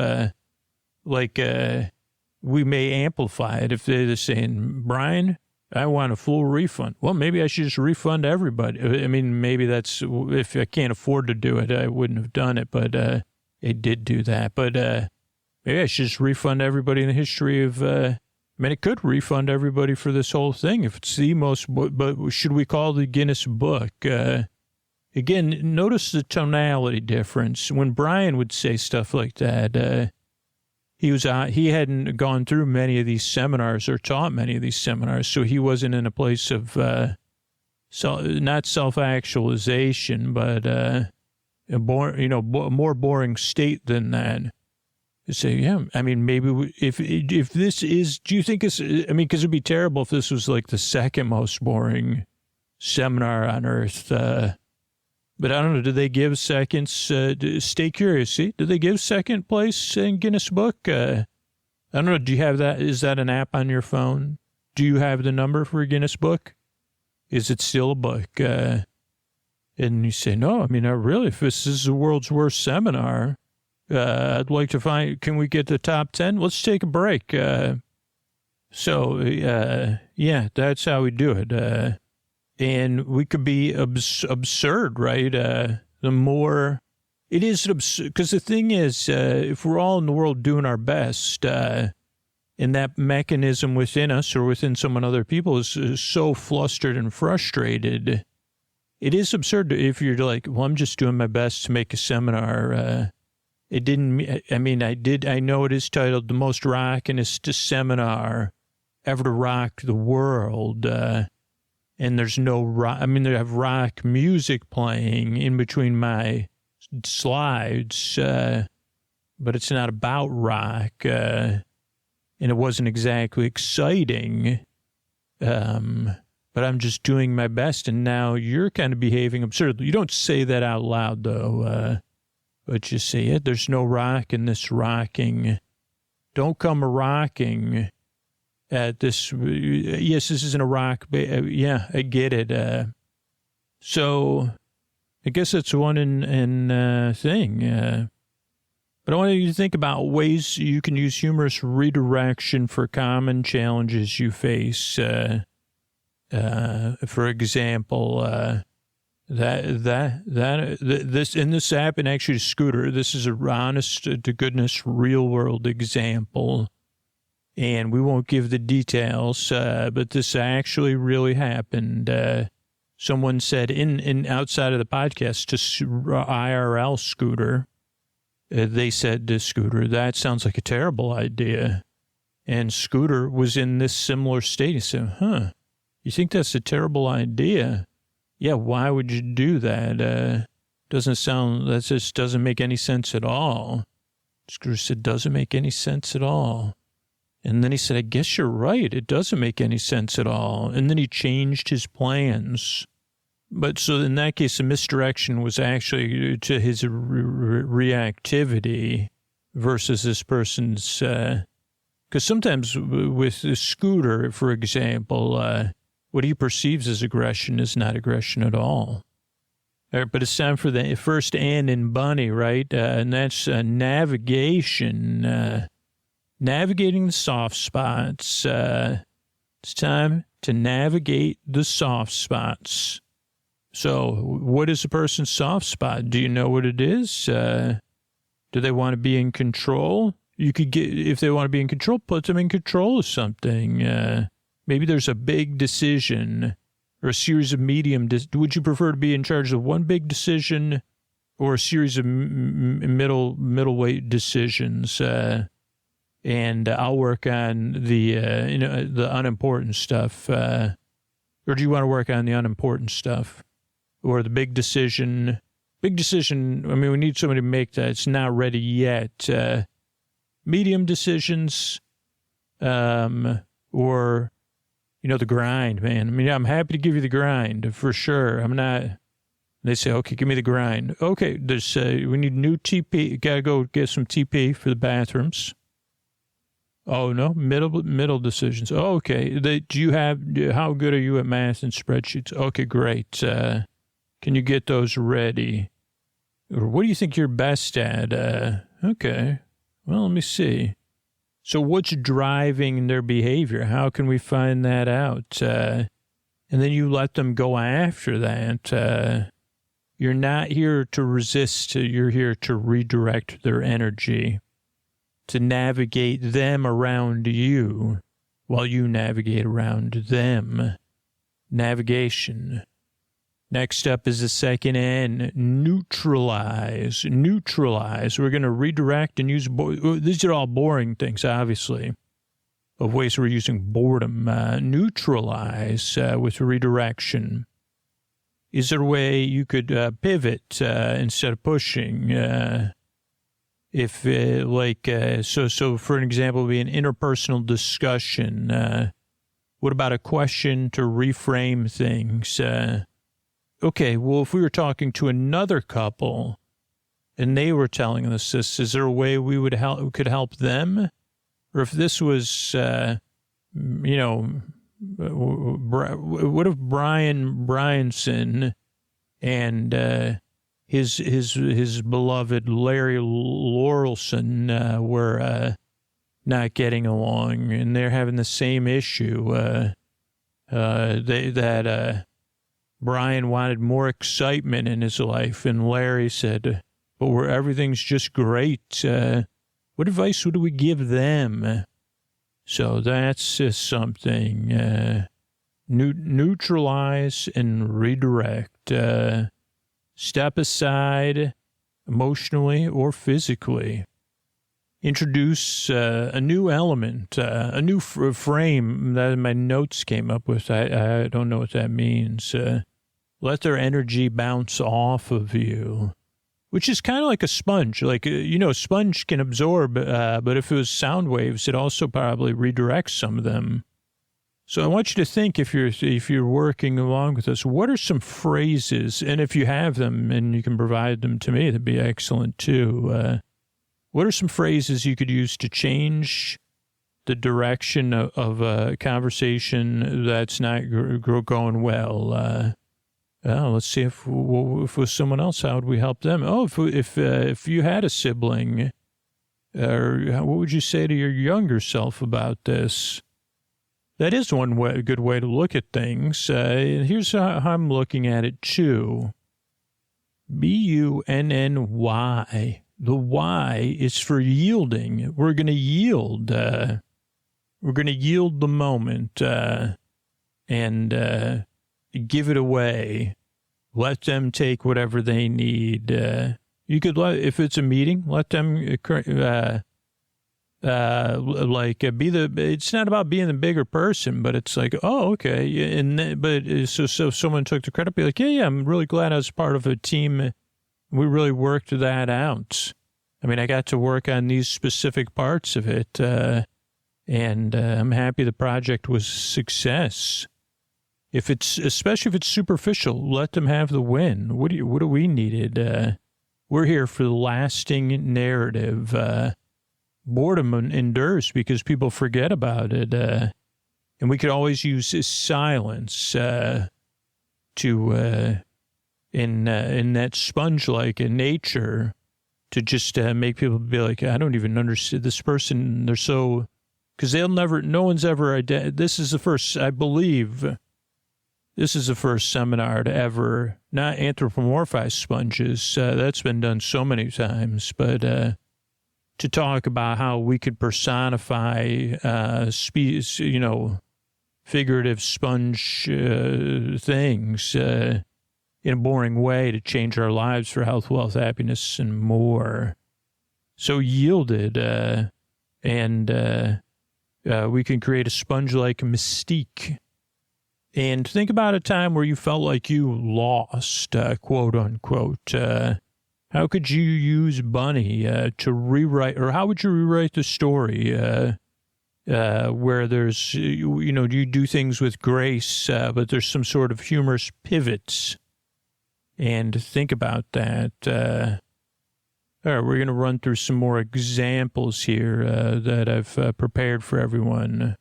we may amplify it. If they're saying, Brian, I want a full refund. Well, maybe I should just refund everybody. I mean, maybe that's, if I can't afford to do it, I wouldn't have done it, but it did do that. But maybe I should just refund everybody in the history of, I mean, it could refund everybody for this whole thing if it's the most, but should we call the Guinness Book? Again, notice the tonality difference. When Brian would say stuff like that, he hadn't gone through many of these seminars or taught many of these seminars, so he wasn't in a place of not self-actualization, but a more boring state than that. You say, yeah, I mean, maybe if this is, do you think it's, I mean, because it'd be terrible if this was like the second most boring seminar on earth. But I don't know, do they give seconds? Stay curious, see? Do they give second place in Guinness Book? I don't know, do you have that? Is that an app on your phone? Do you have the number for a Guinness Book? Is it still a book? And you say, no, I mean, not really. If this is the world's worst seminar, I'd like to find, can we get the top 10? Let's take a break. Yeah, that's how we do it. And we could be absurd, right? The more it is absurd, because the thing is, if we're all in the world doing our best, and that mechanism within us or within someone other people is so flustered and frustrated, it is absurd if you're like, well, I'm just doing my best to make a seminar. It didn't, I mean, I know it is titled the most rockinest seminar ever to rock the world. And there's no rock, I mean, they have rock music playing in between my slides, but it's not about rock, and it wasn't exactly exciting, but I'm just doing my best, and now you're kind of behaving absurdly. You don't say that out loud, though, but you say, yeah, there's no rock in this rocking. Don't come a-rocking at this. Yes, this isn't a rock, but yeah, I get it. So I guess that's one thing. But I want you to think about ways you can use humorous redirection for common challenges you face. For example, this in this app, and actually Scooter, this is a honest to goodness real world example. And we won't give the details, but this actually really happened. Someone said in outside of the podcast to IRL Scooter, they said to Scooter, that sounds like a terrible idea. And Scooter was in this similar state. He said, you think that's a terrible idea? Yeah, why would you do that? That just doesn't make any sense at all. Scooter said, doesn't make any sense at all. And then he said, I guess you're right. It doesn't make any sense at all. And then he changed his plans. But so in that case, the misdirection was actually to his reactivity versus this person's, because sometimes with the Scooter, for example, what he perceives as aggression is not aggression at all. All right, but it's time for the first Ann and Bunny, right? And that's navigation. Navigating the soft spots. It's time to navigate the soft spots. So what is a person's soft spot? Do you know what it is? Do they want to be in control? You could get, if they want to be in control, put them in control of something. Maybe there's a big decision or a series of medium. Would you prefer to be in charge of one big decision or a series of middleweight decisions? And I'll work on the unimportant stuff. Or do you want to work on the unimportant stuff? Or the big decision? Big decision, I mean, we need somebody to make that. It's not ready yet. Medium decisions, or, the grind, man. I mean, I'm happy to give you the grind, for sure. I'm not... They say, okay, give me the grind. Okay, we need new TP. Got to go get some TP for the bathrooms. Oh, no, middle decisions. Oh, okay. How good are you at math and spreadsheets? Okay, great. Can you get those ready? Or what do you think you're best at? Okay. Well, let me see. So what's driving their behavior? How can we find that out? And then you let them go after that. You're not here to resist. You're here to redirect their energy, to navigate them around you while you navigate around them. Navigation. Next up is the second N, neutralize. Neutralize. We're going to redirect and use, these are all boring things, obviously, of ways we're using boredom. Neutralize with redirection. Is there a way you could pivot instead of pushing? So for an example, it would be an interpersonal discussion. What about a question to reframe things? Okay, well, if we were talking to another couple and they were telling us this, is there a way we could help them? Or if this was, what if Brian Bryanson and his beloved Larry Laurelson were not getting along, and they're having the same issue. Brian wanted more excitement in his life, and Larry said, "But everything's just great." What advice would we give them? So that's something. Neutralize and redirect. Step aside emotionally or physically. Introduce a new element, a new frame that my notes came up with. I don't know what that means. Let their energy bounce off of you, which is kind of like a sponge. Like, a sponge can absorb, but if it was sound waves, it also probably redirects some of them. So I want you to think, if you're working along with us, what are some phrases, and if you have them and you can provide them to me, that'd be excellent too. What are some phrases you could use to change the direction of a conversation that's not going well? Let's see if with someone else, how would we help them? Oh, if you had a sibling, or what would you say to your younger self about this? That is one good way to look at things. Here's how I'm looking at it too. BUNNY. The Y is for yielding. We're going to yield. We're going to yield the moment and give it away. Let them take whatever they need. You could if it's a meeting, let them it's not about being the bigger person, but it's like, oh, okay. So if someone took the credit, be like, yeah, I'm really glad I was part of a team. We really worked that out. I mean, I got to work on these specific parts of it, and I'm happy the project was a success. Especially if it's superficial, let them have the win. What do we needed? We're here for the lasting narrative. Boredom endures because people forget about it, and we could always use silence in that sponge-like nature to just make people be like, I don't even understand this person. They're so, because no one's ever, this is the first, I believe, this is the first seminar to ever not anthropomorphize sponges. That's been done so many times, but to talk about how we could personify, figurative sponge things in a boring way to change our lives for health, wealth, happiness, and more. So yielded, and we can create a sponge-like mystique. And think about a time where you felt like you lost, quote unquote. How could you use Bunny to rewrite, or how would you rewrite the story where there's, you do things with grace, but there's some sort of humorous pivots? And think about that. All right, we're going to run through some more examples here that I've prepared for everyone.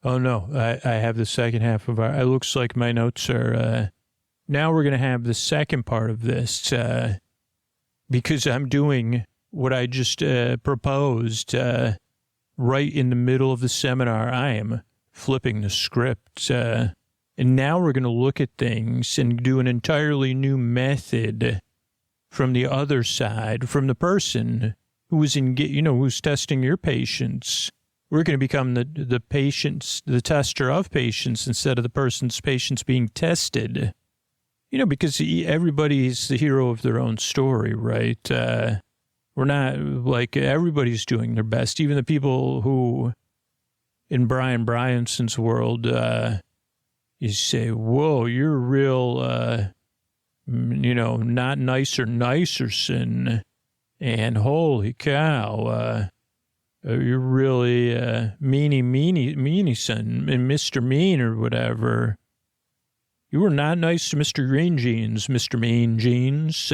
Oh, no, I have the second half of our... It looks like my notes are... now we're going to have the second part of this because I'm doing what I just proposed right in the middle of the seminar. I am flipping the script. And now we're going to look at things and do an entirely new method from the other side, from the person who is who's testing your patience. We're going to become the patients, the tester of patience instead of the person's patience being tested. Because everybody's the hero of their own story, right? We're not like everybody's doing their best. Even the people who, in Brian Bryanson's world, you say, whoa, you're real, not nicerson. And holy cow, you're really meanie son, and Mr. Mean or whatever. You were not nice to Mr. Green Jeans, Mr. Mean Jeans.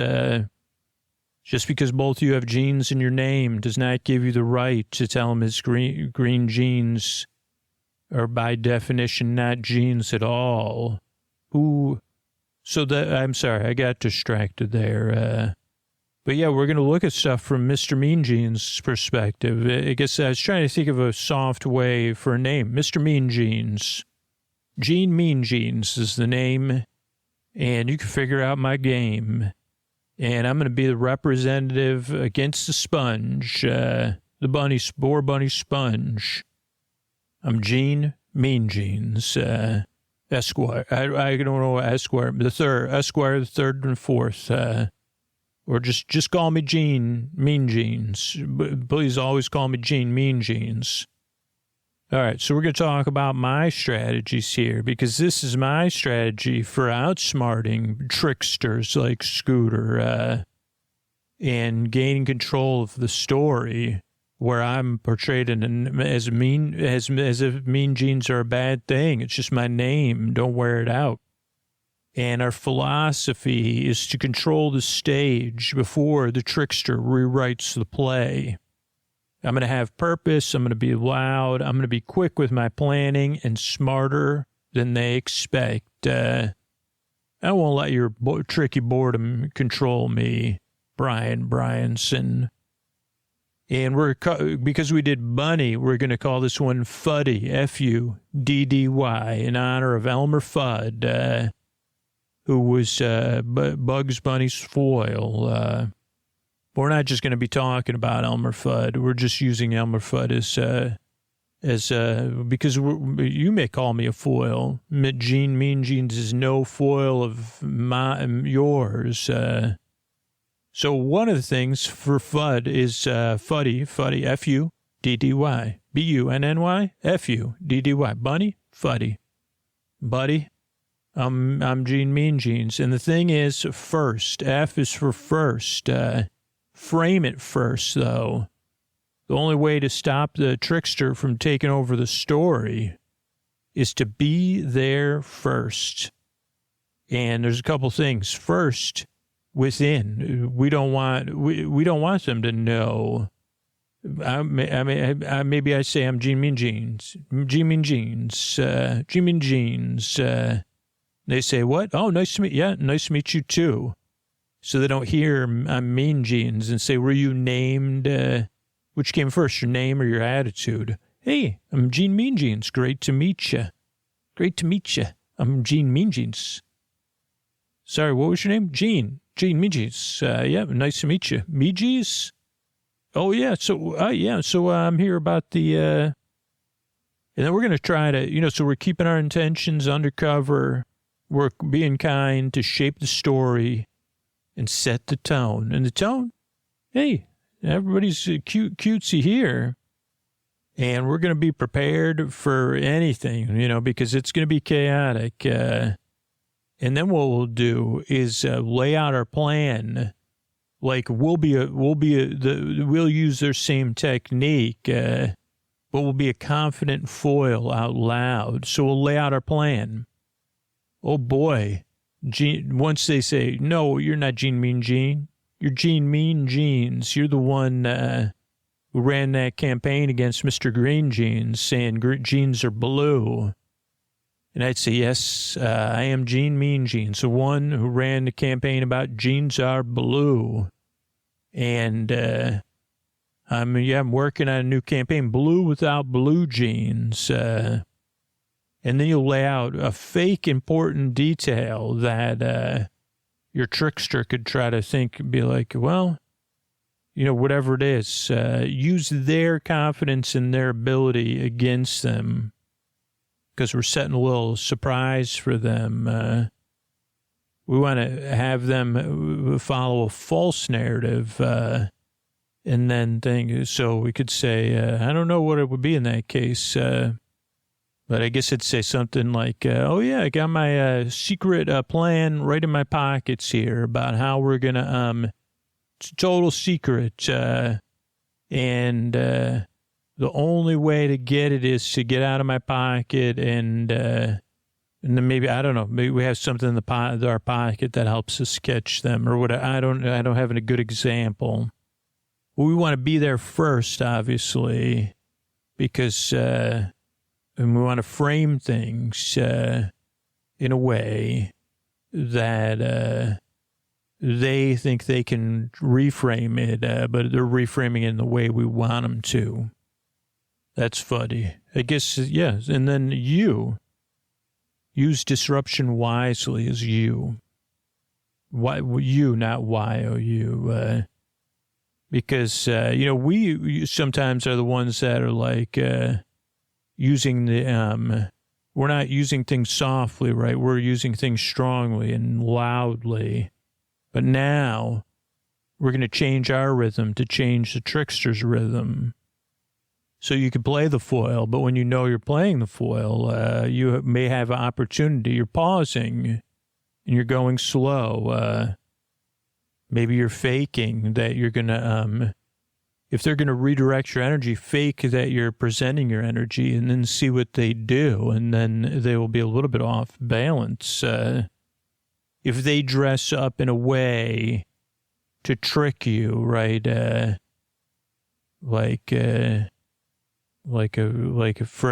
Just because both of you have jeans in your name does not give you the right to tell him his green jeans are by definition not jeans at all. I'm sorry, I got distracted there. But yeah, we're going to look at stuff from Mr. Mean Jeans' perspective. I guess I was trying to think of a soft way for a name. Mr. Mean Jeans. Gene Mean Jeans is the name, and you can figure out my game. And I'm going to be the representative against the sponge, the boar bunny sponge. I'm Gene Mean Jeans, Esquire. I don't know Esquire, Esquire the third and fourth, or just call me Gene Mean Jeans. But please always call me Gene Mean Jeans. All right, so we're going to talk about my strategies here, because this is my strategy for outsmarting tricksters like Scooter and gaining control of the story, where I'm portrayed as if mean jeans are a bad thing. It's just my name. Don't wear it out. And our philosophy is to control the stage before the trickster rewrites the play. I'm going to have purpose. I'm going to be loud. I'm going to be quick with my planning and smarter than they expect. I won't let your tricky boredom control me, Brian Bryanson. And because we did Bunny, we're going to call this one Fuddy, F-U-D-D-Y, in honor of Elmer Fudd, who was Bugs Bunny's foil. We're not just going to be talking about Elmer Fudd. We're just using Elmer Fudd because you may call me a foil. Gene Mean Jeans is no foil of yours. So one of the things for Fudd is Fuddy, F-U-D-D-Y, B-U-N-N-Y, F-U-D-D-Y, Bunny, Fuddy, buddy. I'm Gene Mean Jeans, and the thing is, first, F is for first. Frame it first, though. The only way to stop the trickster from taking over the story is to be there first. And there's a couple things. First, within, we don't want them to know. Maybe I say I'm Gene Mean Jeans. Gene Mean Jeans. Gene Mean Jeans. They say, what? Oh, nice to meet you. Yeah, nice to meet you, too. So they don't hear I'm Mean Jeans and say, were you named, which came first, your name or your attitude? Hey, I'm Gene Mean Jeans. Great to meet you. Great to meet you. I'm Gene Mean Jeans. Sorry, what was your name? Gene Mean Jeans. Yeah, nice to meet you. Me Jeans? Oh, yeah. So I'm here about the, and then we're going to try to, so we're keeping our intentions undercover. We're being kind to shape the story and set the tone. And the tone, hey, everybody's cutesy here. And we're going to be prepared for anything, because it's going to be chaotic. And then what we'll do is lay out our plan. Like we'll use their same technique, but we'll be a confident foil out loud. So we'll lay out our plan. Oh boy. Once they say, no, you're not Gene Mean Gene. You're Gene Mean Jeans. You're the one who ran that campaign against Mr. Green Jeans, saying jeans are blue. And I'd say, yes, I am Gene Mean Jeans, the one who ran the campaign about jeans are blue. And I'm working on a new campaign, Blue Without Blue Jeans. And then you'll lay out a fake important detail that your trickster could try to think, be like, well, whatever it is, use their confidence in their ability against them, because we're setting a little surprise for them. We want to have them follow a false narrative, and then think, so we could say, I don't know what it would be in that case, but I guess it'd say something like, oh yeah, I got my secret plan right in my pockets here about how we're going to, it's a total secret, and the only way to get it is to get out of my pocket, and then maybe, I don't know, maybe we have something in our pocket that helps us catch them or whatever. I don't have a good example. Well, we want to be there first, obviously, because and we want to frame things in a way that they think they can reframe it, but they're reframing it in the way we want them to. That's fuddy. I guess, yes. And then you use disruption wisely as you. Why you, not Y-O-U. Because, we sometimes are the ones that are like using the, we're not using things softly, right? We're using things strongly and loudly. But now we're going to change our rhythm to change the trickster's rhythm. So you can play the foil, but when you know you're playing the foil, you may have an opportunity. You're pausing and you're going slow. Maybe you're faking that you're going to, if they're going to redirect your energy, fake that you're presenting your energy and then see what they do. And then they will be a little bit off balance. If they dress up in a way to trick you, right? Like for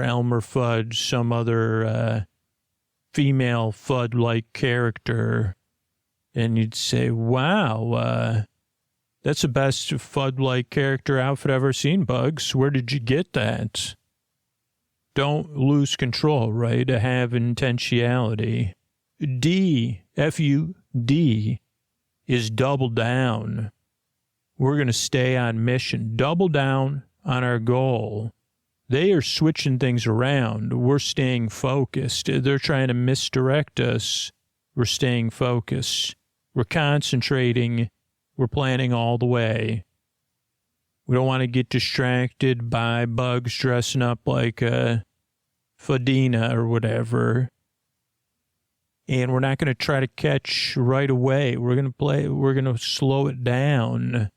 Elmer Fudd, some other female Fudd-like character, and you'd say, wow, that's the best Fudd-like character outfit I've ever seen, Bugs. Where did you get that? Don't lose control, right? To have intentionality. D, F-U-D, is double down. We're going to stay on mission. Double down on our goal. They are switching things around. We're staying focused. They're trying to misdirect us. We're staying focused. We're concentrating. We're planning all the way. We don't want to get distracted by Bugs dressing up like a Fudina or whatever. And we're not going to try to catch right away. We're going to slow it down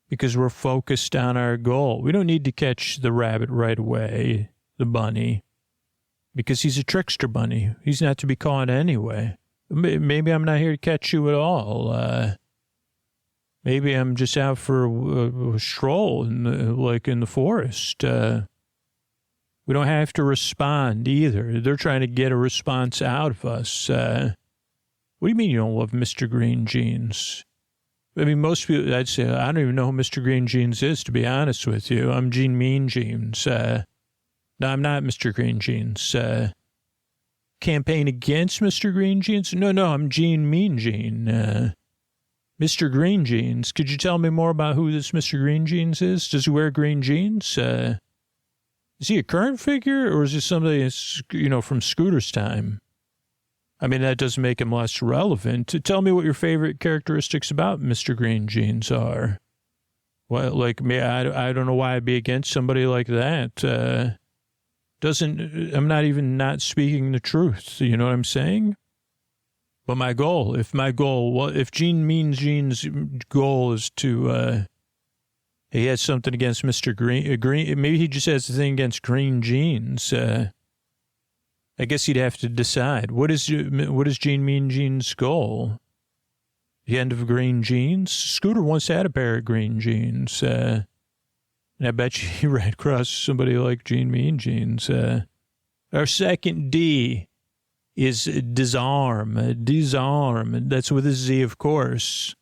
because we're focused on our goal. We don't need to catch the rabbit right away, the bunny, because he's a trickster bunny. He's not to be caught anyway. Maybe I'm not here to catch you at all. Maybe I'm just out for a stroll in the forest. We don't have to respond either. They're trying to get a response out of us. What do you mean you don't love Mr. Green Jeans? I mean, most people, I'd say, I don't even know who Mr. Green Jeans is, to be honest with you. I'm Gene Mean Jeans. No, I'm not Mr. Green Jeans. Campaign against Mr. Green Jeans? No, I'm Gene Mean Jean. Mr. Green Jeans, could you tell me more about who this Mr. Green Jeans is? Does he wear green jeans? Is he a current figure, or is he somebody that's, from Scooter's time? I mean, that doesn't make him less relevant. Tell me what your favorite characteristics about Mr. Green Jeans are. Well, like me, I don't know why I'd be against somebody like that. I'm not even not speaking the truth. You know what I'm saying? But if Gene Mean Gene's goal is to, he has something against Mr. Green, maybe he just has a thing against green jeans. I guess he'd have to decide. What is Gene Mean Gene's goal? The end of green jeans. Scooter once had a pair of green jeans. And I bet you he ran across somebody like mean jeans. Our second D is disarm. Disarm. That's with a Z, of course.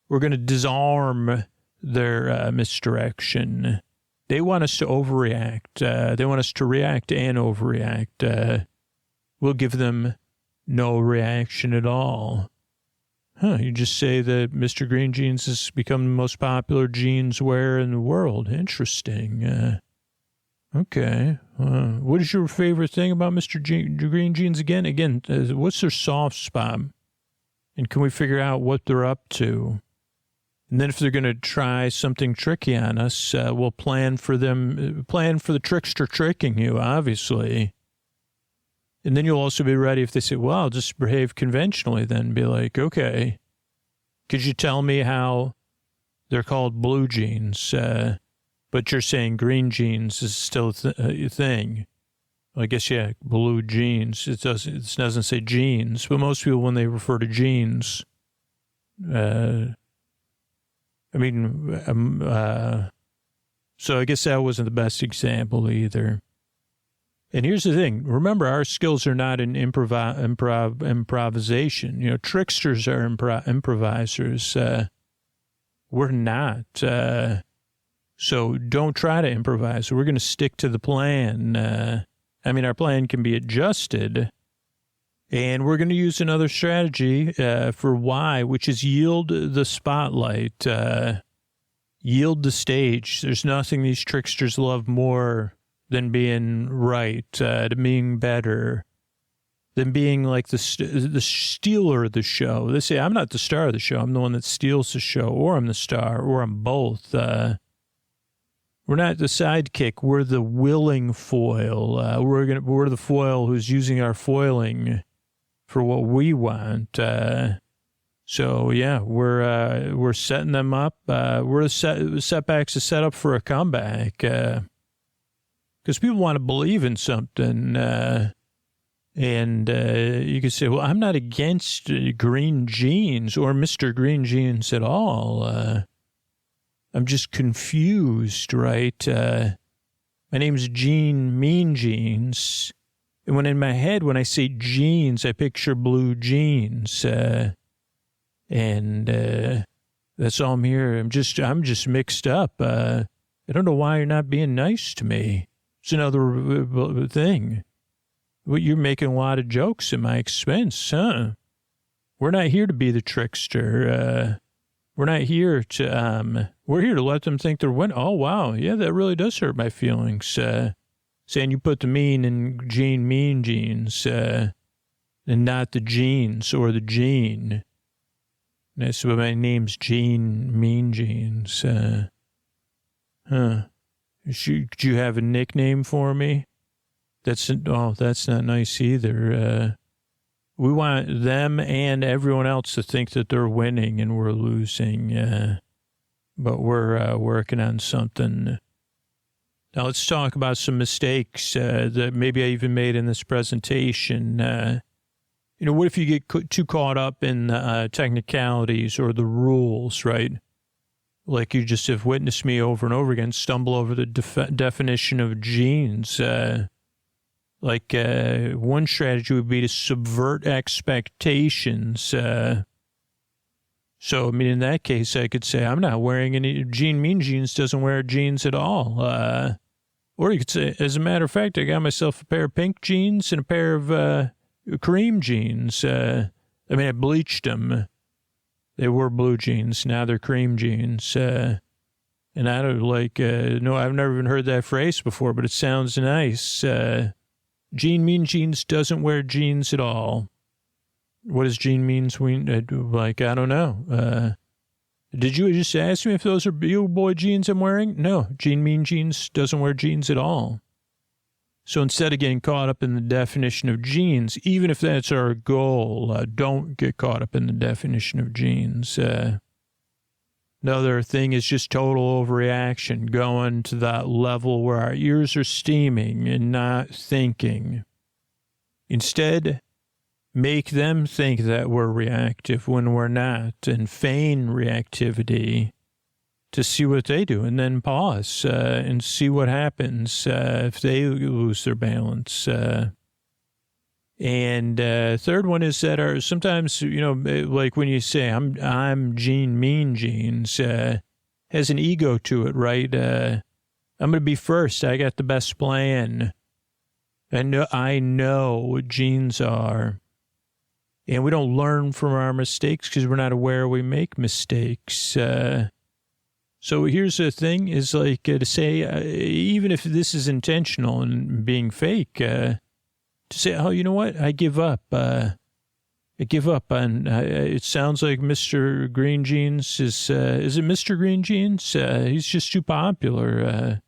We're going to disarm their misdirection. They want us to overreact. They want us to react and overreact. We'll give them no reaction at all. You just say that Mr. Green Jeans has become the most popular jeans wearer in the world. Interesting. Okay. What is your favorite thing about Mr. Green Jeans again? Again, what's their soft spot? And can we figure out what they're up to? And then if they're going to try something tricky on us, we'll plan for the trickster tricking you, obviously. And then you'll also be ready if they say, well, I'll just behave conventionally then. Be like, okay, could you tell me how they're called blue jeans, but you're saying green jeans is still a thing? Well, I guess, yeah, blue jeans. It doesn't say jeans, but most people, when they refer to jeans, so I guess that wasn't the best example either. And here's the thing. Remember, our skills are not in improvisation. You know, tricksters are improvisers. We're not. So don't try to improvise. We're going to stick to the plan. Our plan can be adjusted. And we're going to use another strategy for Y, which is yield the spotlight. Yield the stage. There's nothing these tricksters love more than being right, to being better, than being like the stealer of the show. They say, I'm not the star of the show. I'm the one that steals the show, or I'm the star, or I'm both. We're not the sidekick. We're the willing foil. We're the foil who's using our foiling for what we want. So yeah, we're setting them up. We're setbacks is set up for a comeback. Because people want to believe in something, and you can say, well, I'm not against green jeans or Mr. Green Jeans at all. I'm just confused, right? My name's Gene Mean Jeans. And when in my head, when I say jeans, I picture blue jeans. And that's all I'm here. I'm just mixed up. I don't know why you're not being nice to me. It's another thing. Well, you're making a lot of jokes at my expense, huh? We're not here to be the trickster. We're not here to, we're here to let them think they're winning. Oh, wow. Yeah, that really does hurt my feelings. Saying you put the mean in mean jeans, and not the jeans or the gene. That's why my name's Gene Mean Jeans. Do you have a nickname for me? That's not nice either. We want them and everyone else to think that they're winning and we're losing. But we're working on something. Now let's talk about some mistakes that maybe I even made in this presentation. What if you get too caught up in technicalities or the rules, right? Like you just have witnessed me over and over again stumble over the definition of jeans. One strategy would be to subvert expectations. So, in that case, I could say, I'm not wearing any Mean Jeans doesn't wear jeans at all. Or you could say, as a matter of fact, I got myself a pair of pink jeans and a pair of cream jeans. I bleached them. They were blue jeans. Now they're cream jeans. And I don't no, I've never even heard that phrase before, but it sounds nice. Mean Jeans doesn't wear jeans at all. What does Gene means? I don't know. Did you just ask me if those are you boy jeans I'm wearing? No, Mean Jeans doesn't wear jeans at all. So instead of getting caught up in the definition of jeans, even if that's our goal, don't get caught up in the definition of jeans. Another thing is just total overreaction, going to that level where our ears are steaming and not thinking. Instead, make them think that we're reactive when we're not, and feign reactivity to see what they do, and then pause and see what happens if they lose their balance. And third one is that sometimes, like when you say, I'm Gene, mean Genes, has an ego to it, right? I'm going to be first. I got the best plan. I know what genes are. And we don't learn from our mistakes because we're not aware we make mistakes. So here's the thing is like to say, even if this is intentional and being fake, to say, oh, you know what? I give up. I give up on, it sounds like Mr. Green Jeans is it Mr. Green Jeans? He's just too popular.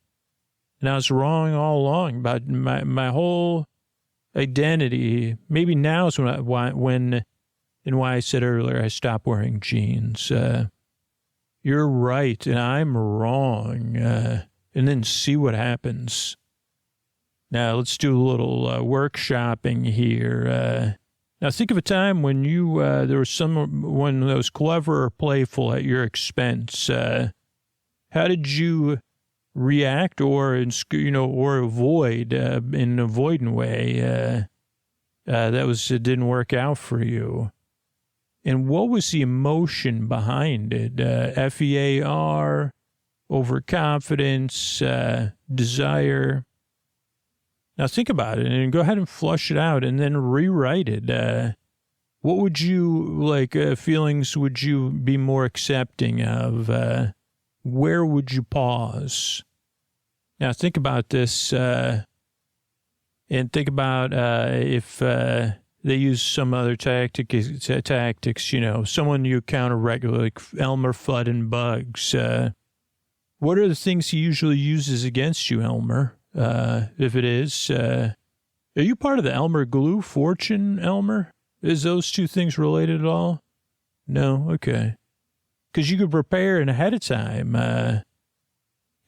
And I was wrong all along about my whole identity. Maybe now is when why I said earlier I stopped wearing jeans. You're right, and I'm wrong. And then see what happens. Now let's do a little workshopping here. Now think of a time when there was someone that was clever or playful at your expense. How did you react or avoid in an avoidant way that didn't work out for you? And what was the emotion behind it? FEAR, overconfidence, desire. Now think about it and go ahead and flush it out and then rewrite it. What would you feelings would you be more accepting of? Where would you pause? Now think about this and think about if they use some other tactics, someone you encounter regularly, like Elmer Fudd and Bugs. What are the things he usually uses against you, Elmer? If it is, are you part of the Elmer Glue fortune, Elmer? Is those two things related at all? No? Okay. Because you could prepare ahead of time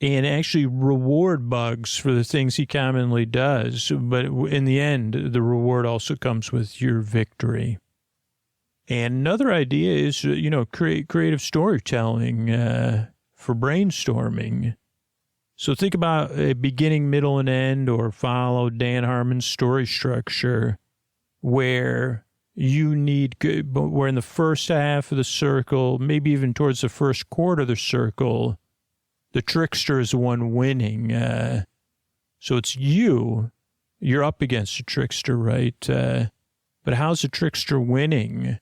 and actually reward Bugs for the things he commonly does. But in the end, the reward also comes with your victory. And another idea is, create creative storytelling for brainstorming. So think about a beginning, middle, and end, or follow Dan Harmon's story structure where we're in the first half of the circle, maybe even towards the first quarter of the circle. The trickster is the one winning. So it's you're up against the trickster, right? But how's the trickster winning?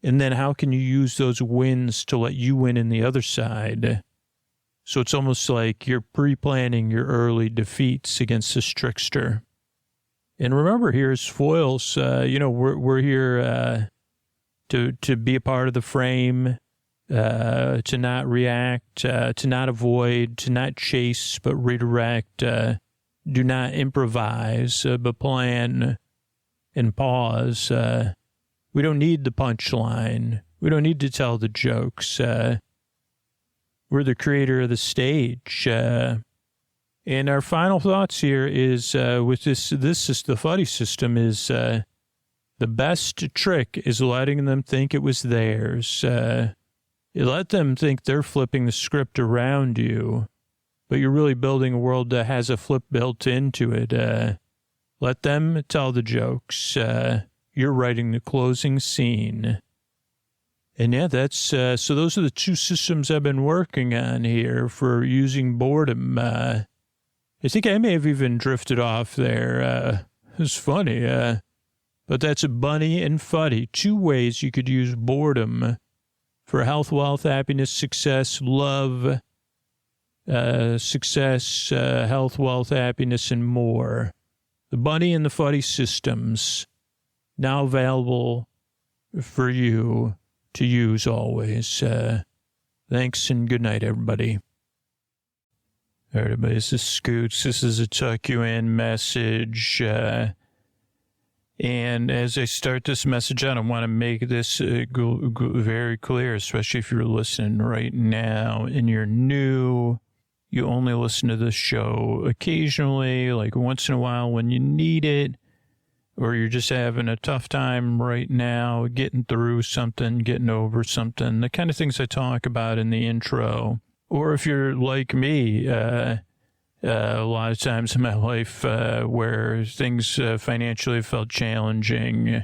And then how can you use those wins to let you win in the other side? So it's almost like you're pre-planning your early defeats against this trickster. And remember, here as foils, we're here to be a part of the frame, to not react, to not avoid, to not chase, but redirect. Do not improvise, but plan and pause. We don't need the punchline. We don't need to tell the jokes. We're the creator of the stage. And our final thoughts here is with this is the fuddy system is the best trick is letting them think it was theirs. You let them think they're flipping the script around you, but you're really building a world that has a flip built into it. Let them tell the jokes. You're writing the closing scene. And yeah, that's, so those are the two systems I've been working on here for using boredom. I think I may have even drifted off there. It's funny. But that's a bunny and fuddy. Two ways you could use boredom for health, wealth, happiness, success, love, health, wealth, happiness, and more. The bunny and the fuddy systems now available for you to use always. Thanks and good night, everybody. All right, everybody, this is Scoots. This is a tuck you in message. And as I start this message out, I want to make this very clear, especially if you're listening right now and you're new. You only listen to this show occasionally, like once in a while when you need it, or you're just having a tough time right now, getting through something, getting over something, the kind of things I talk about in the intro. Or if you're like me, a lot of times in my life where things financially felt challenging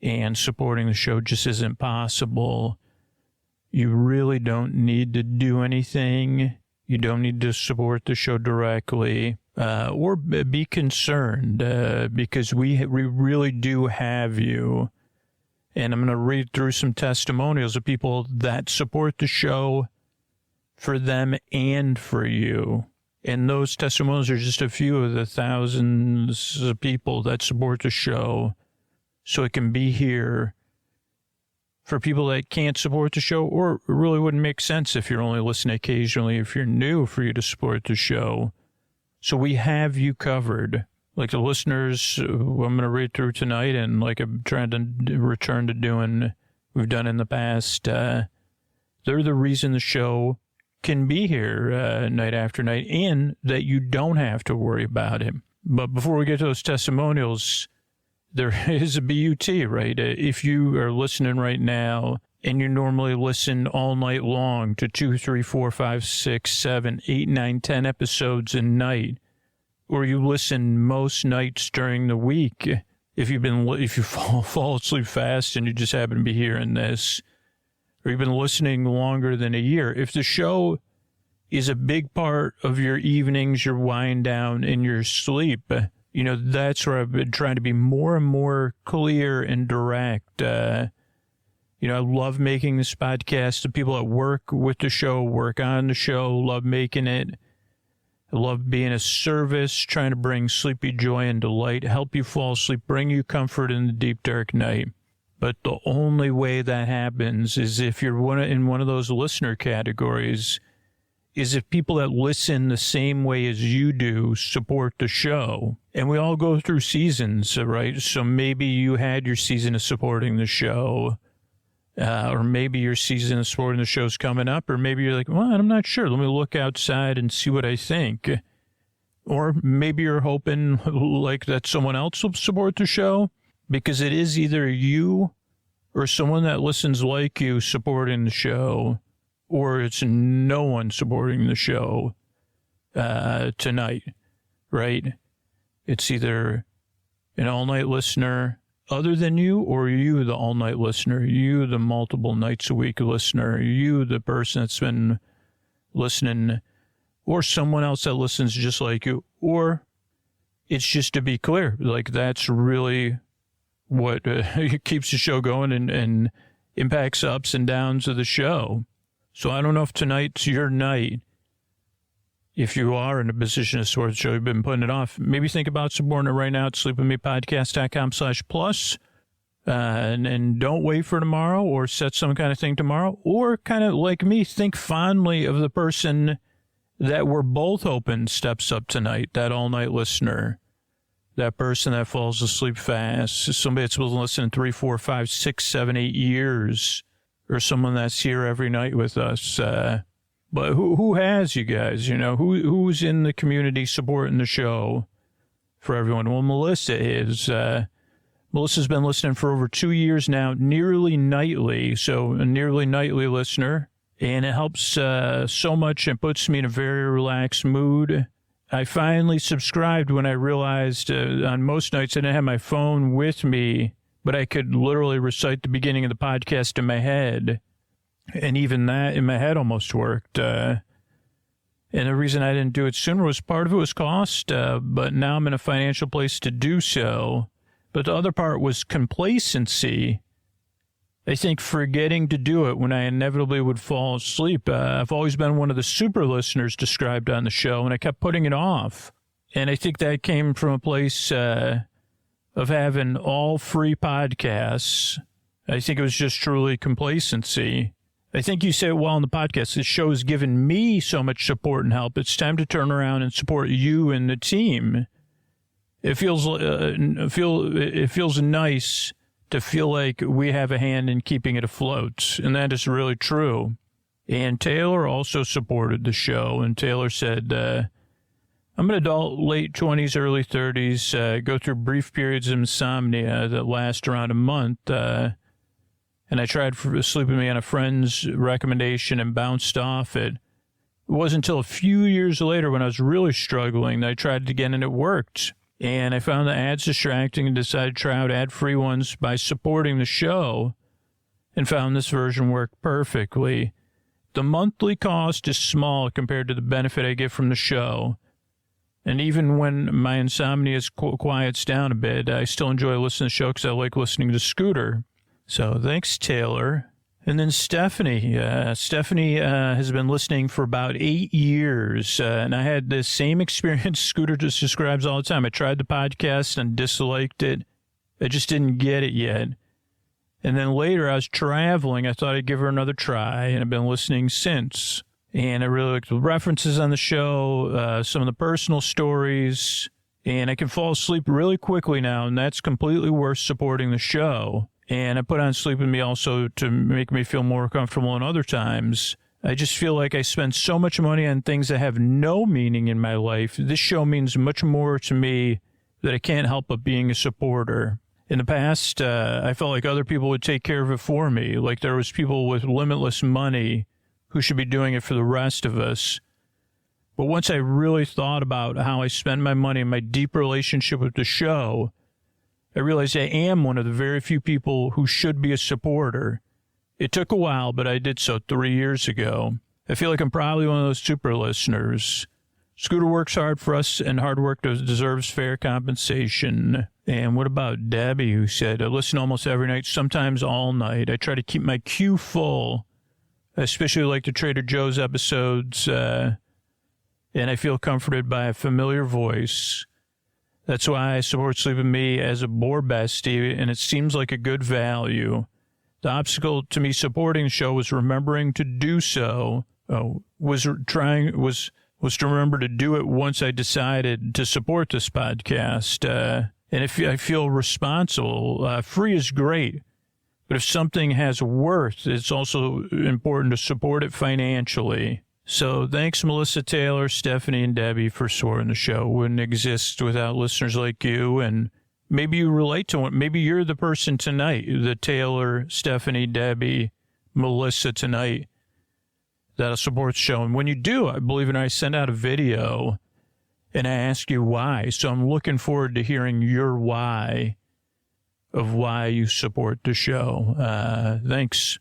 and supporting the show just isn't possible, you really don't need to do anything. You don't need to support the show directly or be concerned because we really do have you. And I'm going to read through some testimonials of people that support the show for them and for you. And those testimonials are just a few of the thousands of people that support the show so it can be here for people that can't support the show, or it really wouldn't make sense if you're only listening occasionally, if you're new, for you to support the show. So we have you covered. Like the listeners who I'm going to read through tonight, and like I'm trying to return to doing, we've done in the past, they're the reason the show can be here night after night, and that you don't have to worry about it. But before we get to those testimonials, there is a BUT, right? If you are listening right now and you normally listen all night long to 2, 3, 4, 5, 6, 7, 8, 9, 10 episodes a night, or you listen most nights during the week, if you fall asleep fast and you just happen to be hearing this, or you've been listening longer than a year, if the show is a big part of your evenings, your wind down, and your sleep, you know, that's where I've been trying to be more and more clear and direct. I love making this podcast. The people that work with the show, work on the show, love making it. I love being a service, trying to bring sleepy joy and delight, help you fall asleep, bring you comfort in the deep, dark night. But the only way that happens is if you're in one of those listener categories, is if people that listen the same way as you do support the show. And we all go through seasons, right? So maybe you had your season of supporting the show, or maybe your season of supporting the show's coming up, or maybe you're like, well, I'm not sure. Let me look outside and see what I think. Or maybe you're hoping like that someone else will support the show, because it is either you or someone that listens like you supporting the show, or it's no one supporting the show tonight, right? It's either an all-night listener other than you, or you, the all-night listener, you, the multiple nights a week listener, you, the person that's been listening, or someone else that listens just like you, or it's just to be clear, like that's really what keeps the show going and impacts ups and downs of the show. So I don't know if tonight's your night. If you are in a position to support the show, you've been putting it off, maybe think about supporting it right now at sleepwithmepodcast.com/plus. And don't wait for tomorrow or set some kind of thing tomorrow. Or kind of like me, think fondly of the person that we're both hoping steps up tonight, that all-night listener. That person that falls asleep fast, somebody that's been listening 3, 4, 5, 6, 7, 8 years, or someone that's here every night with us. But who has you guys? You know, who's in the community supporting the show for everyone? Well, Melissa is. Melissa's been listening for over 2 years now, nearly nightly. So a nearly nightly listener. And it helps so much and puts me in a very relaxed mood. I finally subscribed when I realized on most nights I didn't have my phone with me, but I could literally recite the beginning of the podcast in my head. And even that in my head almost worked. And the reason I didn't do it sooner was part of it was cost, but now I'm in a financial place to do so. But the other part was complacency. I think forgetting to do it when I inevitably would fall asleep. I've always been one of the super listeners described on the show, and I kept putting it off. And I think that came from a place of having all free podcasts. I think it was just truly complacency. I think you say it well on the podcast. This show has given me so much support and help. It's time to turn around and support you and the team. It feels nice to feel like we have a hand in keeping it afloat, and that is really true. And Taylor also supported the show, and Taylor said, I'm an adult, late 20s, early 30s, go through brief periods of insomnia that last around a month. And I tried Sleep With Me on a friend's recommendation and bounced off it. It wasn't until a few years later when I was really struggling that I tried it again and it worked. And I found the ads distracting and decided to try out ad-free ones by supporting the show and found this version worked perfectly. The monthly cost is small compared to the benefit I get from the show. And even when my insomnia quiets down a bit, I still enjoy listening to the show because I like listening to Scooter. So thanks, Taylor. And then Stephanie. Stephanie has been listening for about 8 years. And I had the same experience Scooter just describes all the time. I tried the podcast and disliked it. I just didn't get it yet. And then later I was traveling. I thought I'd give her another try, and I've been listening since. And I really like the references on the show, some of the personal stories, and I can fall asleep really quickly now, and that's completely worth supporting the show. And I put on Sleep With Me also to make me feel more comfortable in other times. I just feel like I spend so much money on things that have no meaning in my life. This show means much more to me that I can't help but being a supporter. In the past, I felt like other people would take care of it for me, like there was people with limitless money who should be doing it for the rest of us. But once I really thought about how I spend my money and my deep relationship with the show, I realized I am one of the very few people who should be a supporter. It took a while, but I did so 3 years ago. I feel like I'm probably one of those super listeners. Scooter works hard for us, and hard work deserves fair compensation. And what about Debbie, who said, I listen almost every night, sometimes all night. I try to keep my queue full. I especially like the Trader Joe's episodes, and I feel comforted by a familiar voice. That's why I support Sleep With Me as a bore bestie, and it seems like a good value. The obstacle to me supporting the show was remembering to do so. Was to remember to do it once I decided to support this podcast. And if I feel responsible, free is great. But if something has worth, it's also important to support it financially. So thanks, Melissa, Taylor, Stephanie, and Debbie for supporting the show. It wouldn't exist without listeners like you. And maybe you relate to it. Maybe you're the person tonight, the Taylor, Stephanie, Debbie, Melissa tonight, that'll support the show. And when you do, I believe it or not, I send out a video and I ask you why. So I'm looking forward to hearing your why of why you support the show. Thanks.